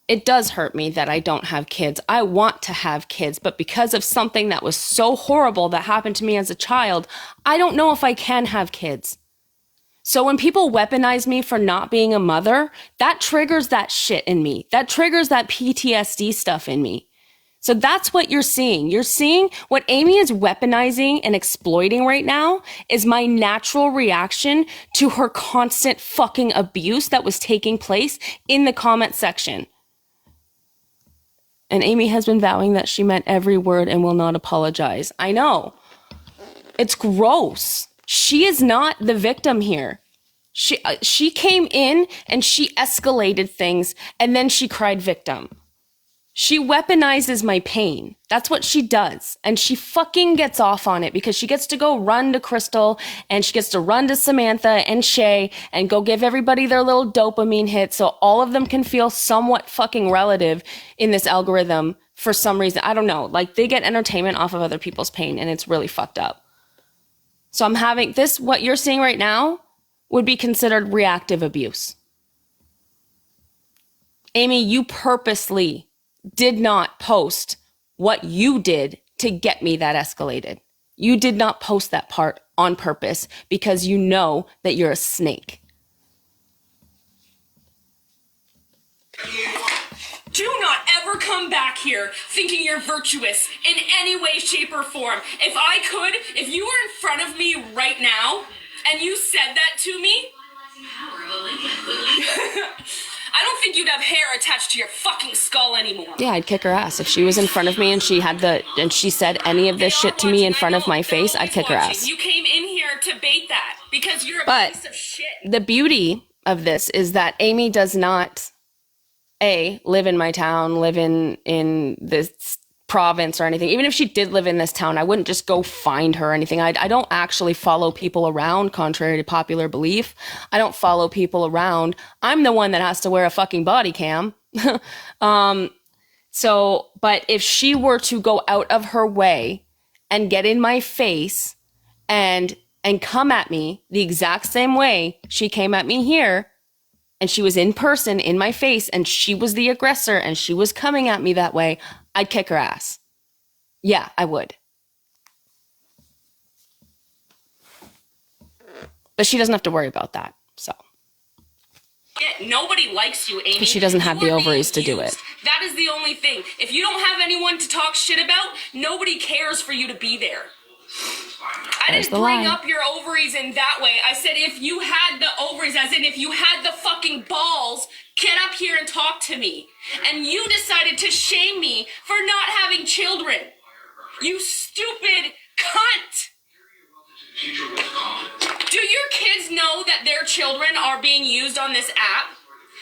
it does hurt me that I don't have kids. I want to have kids, but because of something that was so horrible that happened to me as a child, I don't know if I can have kids. So when people weaponize me for not being a mother, that triggers that shit in me. That triggers that PTSD stuff in me. So that's what you're seeing. You're seeing what Amy is weaponizing and exploiting right now is my natural reaction to her constant fucking abuse that was taking place in the comment section. And Amy has been vowing that she meant every word and will not apologize. I know. It's gross. She is not the victim here. She came in and she escalated things and then she cried victim. She weaponizes my pain. That's what she does. And she fucking gets off on it because she gets to go run to Crystal and she gets to run to Samantha and Shay and go give everybody their little dopamine hit so all of them can feel somewhat fucking relative in this algorithm for some reason. I don't know. Like they get entertainment off of other people's pain and it's really fucked up. So I'm having this, what you're seeing right now would be considered reactive abuse. Amy, you purposely did not post what you did to get me that escalated. You did not post that part on purpose because you know that you're a snake. Do not ever come back here thinking you're virtuous in any way, shape, or form. If you were in front of me right now and you said that to me, I don't think you'd have hair attached to your fucking skull anymore. Yeah, I'd kick her ass. If she was in front of me and she said any of this shit to me in front of my face, I'd kick her ass. You came in here to bait that because you're a piece of shit. The beauty of this is that Amy does not live in my town, live in this province or anything. Even if she did live in this town, I wouldn't just go find her or anything. I don't actually follow people around, contrary to popular belief. I don't follow people around. I'm the one that has to wear a fucking body cam. But if she were to go out of her way and get in my face and come at me the exact same way she came at me here, and she was in person in my face and she was the aggressor and she was coming at me that way, I'd kick her ass. Yeah, I would. But she doesn't have to worry about that. So. Yeah, nobody likes you, Amy. She doesn't have the You are ovaries to being do used. it. That is the only thing. If you don't have anyone to talk shit about, nobody cares for you to be there. I There's didn't the bring line. up your ovaries in that way. I said if you had the ovaries, as in if you had the fucking balls, get up here and talk to me. And you decided to shame me for not having children. You stupid cunt. Do your kids know that their children are being used on this app?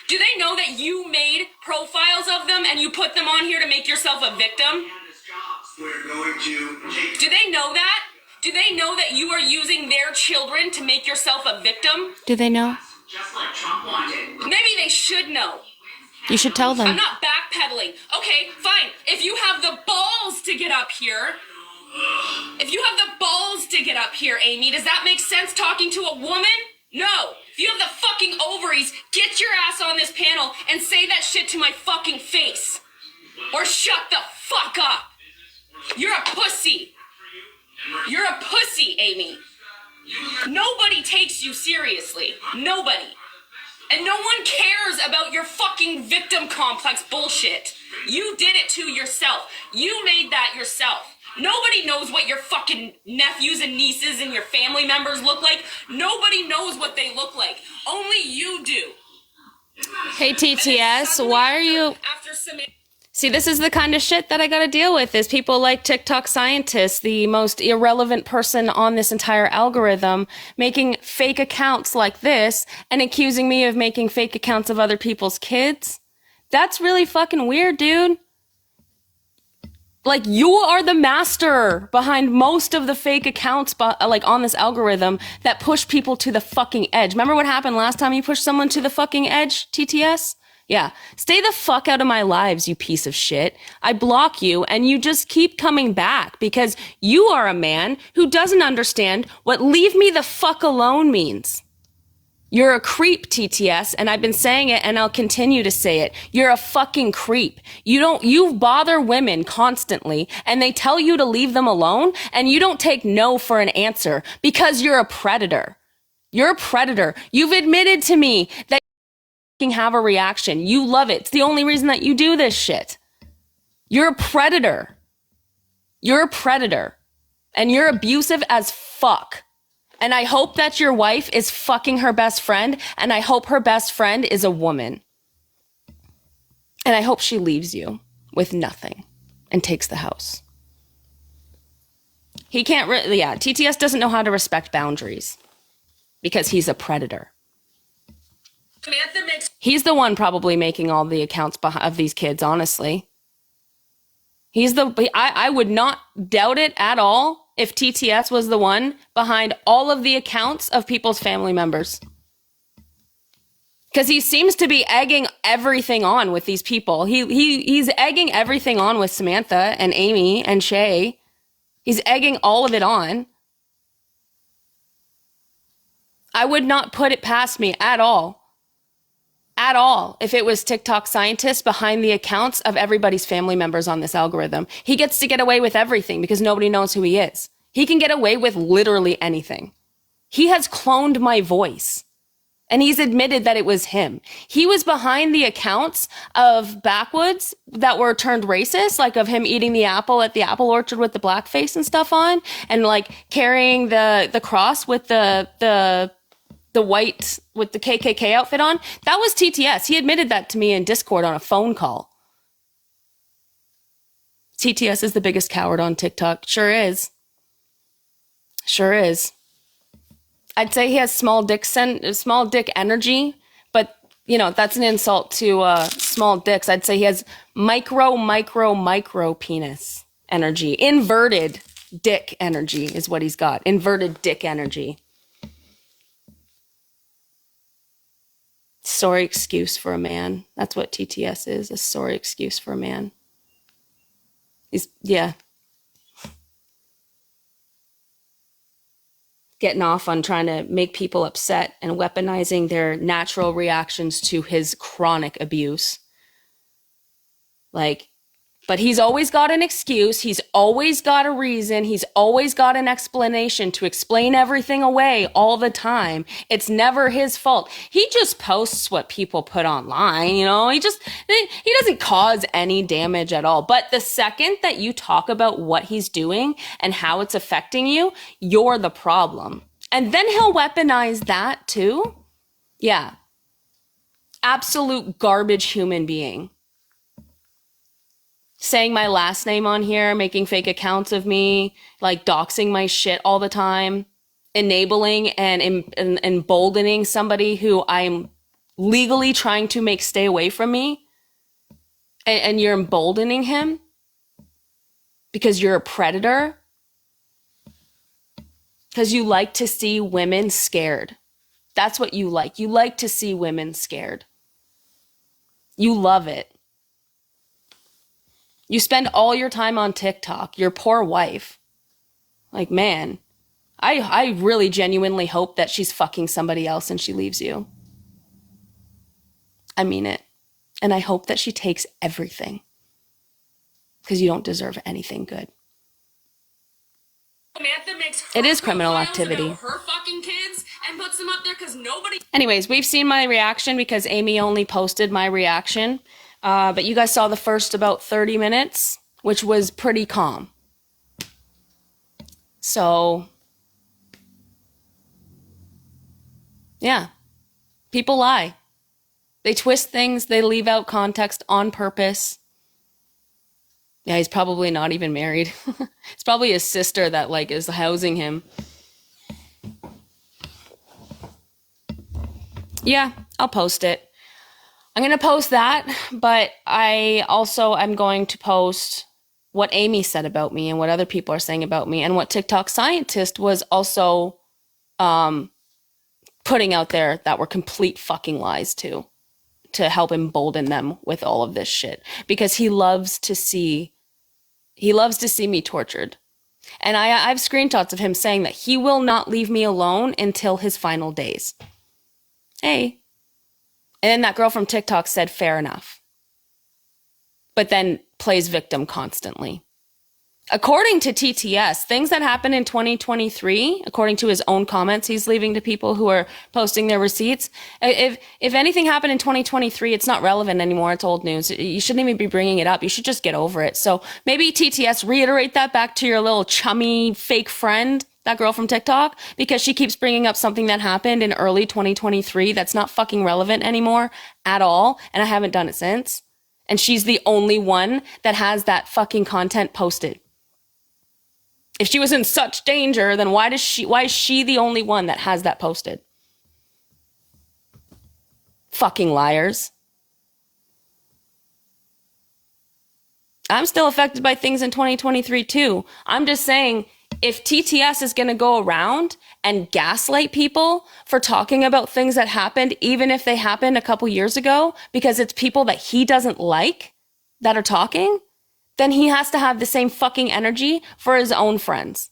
Do they know that you made profiles of them and you put them on here to make yourself a victim? We're going to take Do they know that? Do they know that you are using their children to make yourself a victim? Do they know? just like Trump wanted. Maybe they should know. You should tell I'm them. not backpedaling. Okay, fine. If you have the balls to get up here, Amy, does that make sense talking to a woman? No. If you have the fucking ovaries, get your ass on this panel and say that shit to my fucking face. Or shut the fuck up. You're a pussy. You're a pussy, Amy. Nobody takes you seriously. Nobody. And no one cares about your fucking victim complex bullshit. You did it to yourself. You made that yourself. Nobody knows what your fucking nephews and nieces and your family members look like. Nobody knows what they look like. Only you do. Hey, TTS, why are you... After some... See, this is the kind of shit that I gotta deal with, is people like TikTok scientists, the most irrelevant person on this entire algorithm, making fake accounts like this and accusing me of making fake accounts of other people's kids. That's really fucking weird, dude. Like, you are the master behind most of the fake accounts, like, on this algorithm that push people to the fucking edge. Remember what happened last time you pushed someone to the fucking edge, TTS? Yeah. Stay the fuck out of my lives, you piece of shit. I block you and you just keep coming back because you are a man who doesn't understand what leave me the fuck alone means. You're a creep, TTS, and I've been saying it and I'll continue to say it. You're a fucking creep. You bother women constantly and they tell you to leave them alone and you don't take no for an answer because you're a predator. You're a predator. You've admitted to me that have a reaction. You love it. It's the only reason that you do this shit. You're a predator. You're a predator. And you're abusive as fuck. And I hope that your wife is fucking her best friend, and I hope her best friend is a woman. And I hope she leaves you with nothing and takes the house. He can't really, TTS doesn't know how to respect boundaries because he's a predator. He's the one probably making all the accounts of these kids, honestly. I would not doubt it at all if TTS was the one behind all of the accounts of people's family members. Because he seems to be egging everything on with these people. He's egging everything on with Samantha and Amy and Shay. He's egging all of it on. I would not put it past me at all if it was TikTok scientists behind the accounts of everybody's family members on this algorithm. He gets to get away with everything because nobody knows who he is. He can get away with literally anything. He has cloned my voice and he's admitted that it was him. He was behind the accounts of Backwoods that were turned racist, like of him eating the apple at the apple orchard with the blackface and stuff on, and like carrying the cross with the white with the KKK outfit on. That was TTS. He admitted that to me in Discord on a phone call. TTS is the biggest coward on TikTok. Sure is. Sure is. I'd say he has small dick energy, but you know, that's an insult to small dicks. I'd say he has micro penis energy. Inverted dick energy is what he's got. Inverted dick energy. Sorry excuse for a man. That's what TTS is, a sorry excuse for a man. Yeah. Getting off on trying to make people upset and weaponizing their natural reactions to his chronic abuse. But he's always got an excuse. He's always got a reason. He's always got an explanation to explain everything away all the time. It's never his fault. He just posts what people put online, you know? He doesn't cause any damage at all. But the second that you talk about what he's doing and how it's affecting you, you're the problem. And then he'll weaponize that too. Yeah. Absolute garbage human being. Saying my last name on here, making fake accounts of me, like doxing my shit all the time, enabling and emboldening somebody who I'm legally trying to make stay away from me. And you're emboldening him because you're a predator. Because you like to see women scared. That's what you like. You like to see women scared. You love it. You spend all your time on TikTok, your poor wife. Like, man, I really genuinely hope that she's fucking somebody else and she leaves you. I mean it. And I hope that she takes everything. Because you don't deserve anything good. Samantha makes her It is criminal profiles activity. about her fucking kids and puts them up there because nobody. Anyways, we've seen my reaction because Amy only posted my reaction. But you guys saw the first about 30 minutes, which was pretty calm. So, yeah. People lie. They twist things, they leave out context on purpose. Yeah, he's probably not even married. It's probably his sister that like is housing him. Yeah, I'll post it. I'm going to post that, but I also am going to post what Amy said about me and what other people are saying about me and what TikTok scientist was also putting out there that were complete fucking lies too, to help embolden them with all of this shit, because he loves to see me tortured. And I have screenshots of him saying that he will not leave me alone until his final days. Hey. And then that girl from TikTok said, fair enough. But then plays victim constantly. According to TTS, things that happened in 2023, according to his own comments he's leaving to people who are posting their receipts, if anything happened in 2023, it's not relevant anymore. It's old news. You shouldn't even be bringing it up. You should just get over it. So maybe TTS, reiterate that back to your little chummy fake friend, that girl from TikTok, because she keeps bringing up something that happened in early 2023 that's not fucking relevant anymore at all, and I haven't done it since. And she's the only one that has that fucking content posted. If she was in such danger, then why is she the only one that has that posted? Fucking liars. I'm still affected by things in 2023 too. I'm just saying, if TTS is going to go around and gaslight people for talking about things that happened, even if they happened a couple years ago, because it's people that he doesn't like that are talking, then he has to have the same fucking energy for his own friends.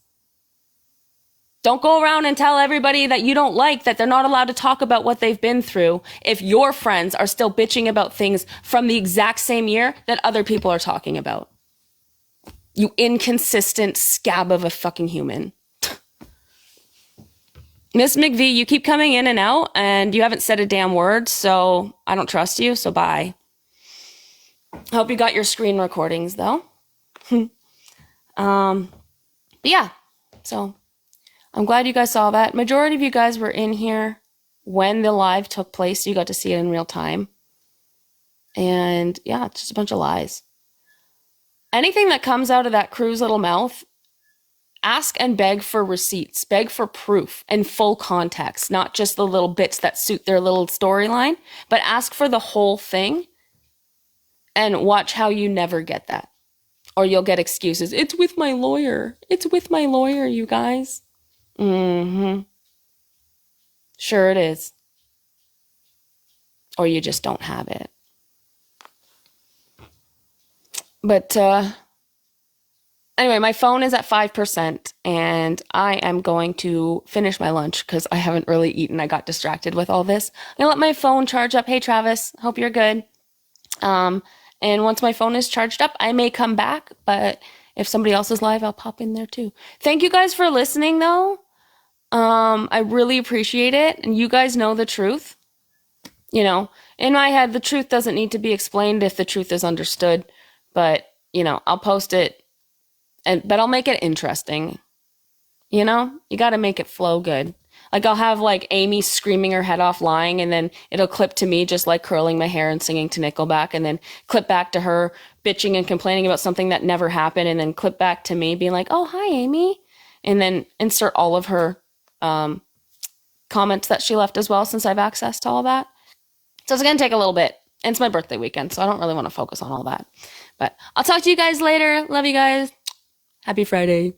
Don't go around and tell everybody that you don't like that they're not allowed to talk about what they've been through if your friends are still bitching about things from the exact same year that other people are talking about. You inconsistent scab of a fucking human. Miss McVie, you keep coming in and out and you haven't said a damn word, so I don't trust you, so bye. Hope you got your screen recordings though. But yeah, so I'm glad you guys saw that. Majority of you guys were in here when the live took place, so you got to see it in real time. And yeah, it's just a bunch of lies. Anything that comes out of that crew's little mouth, ask and beg for receipts, beg for proof and full context, not just the little bits that suit their little storyline, but ask for the whole thing and watch how you never get that. Or you'll get excuses. It's with my lawyer. It's with my lawyer, you guys. Mm-hmm. Sure it is. Or you just don't have it. But anyway, my phone is at 5% and I am going to finish my lunch because I haven't really eaten. I got distracted with all this. I'm going to let my phone charge up. Hey, Travis, hope you're good. And once my phone is charged up, I may come back. But if somebody else is live, I'll pop in there too. Thank you guys for listening, though. I really appreciate it. And you guys know the truth. You know, in my head, the truth doesn't need to be explained if the truth is understood. But, you know, I'll post it, but I'll make it interesting. You know, you got to make it flow good. Like I'll have like Amy screaming her head off lying, and then it'll clip to me just like curling my hair and singing to Nickelback, and then clip back to her bitching and complaining about something that never happened, and then clip back to me being like, oh, hi, Amy. And then insert all of her comments that she left as well, since I've access to all that. So it's going to take a little bit. And it's my birthday weekend, so I don't really want to focus on all that. But I'll talk to you guys later. Love you guys. Happy Friday.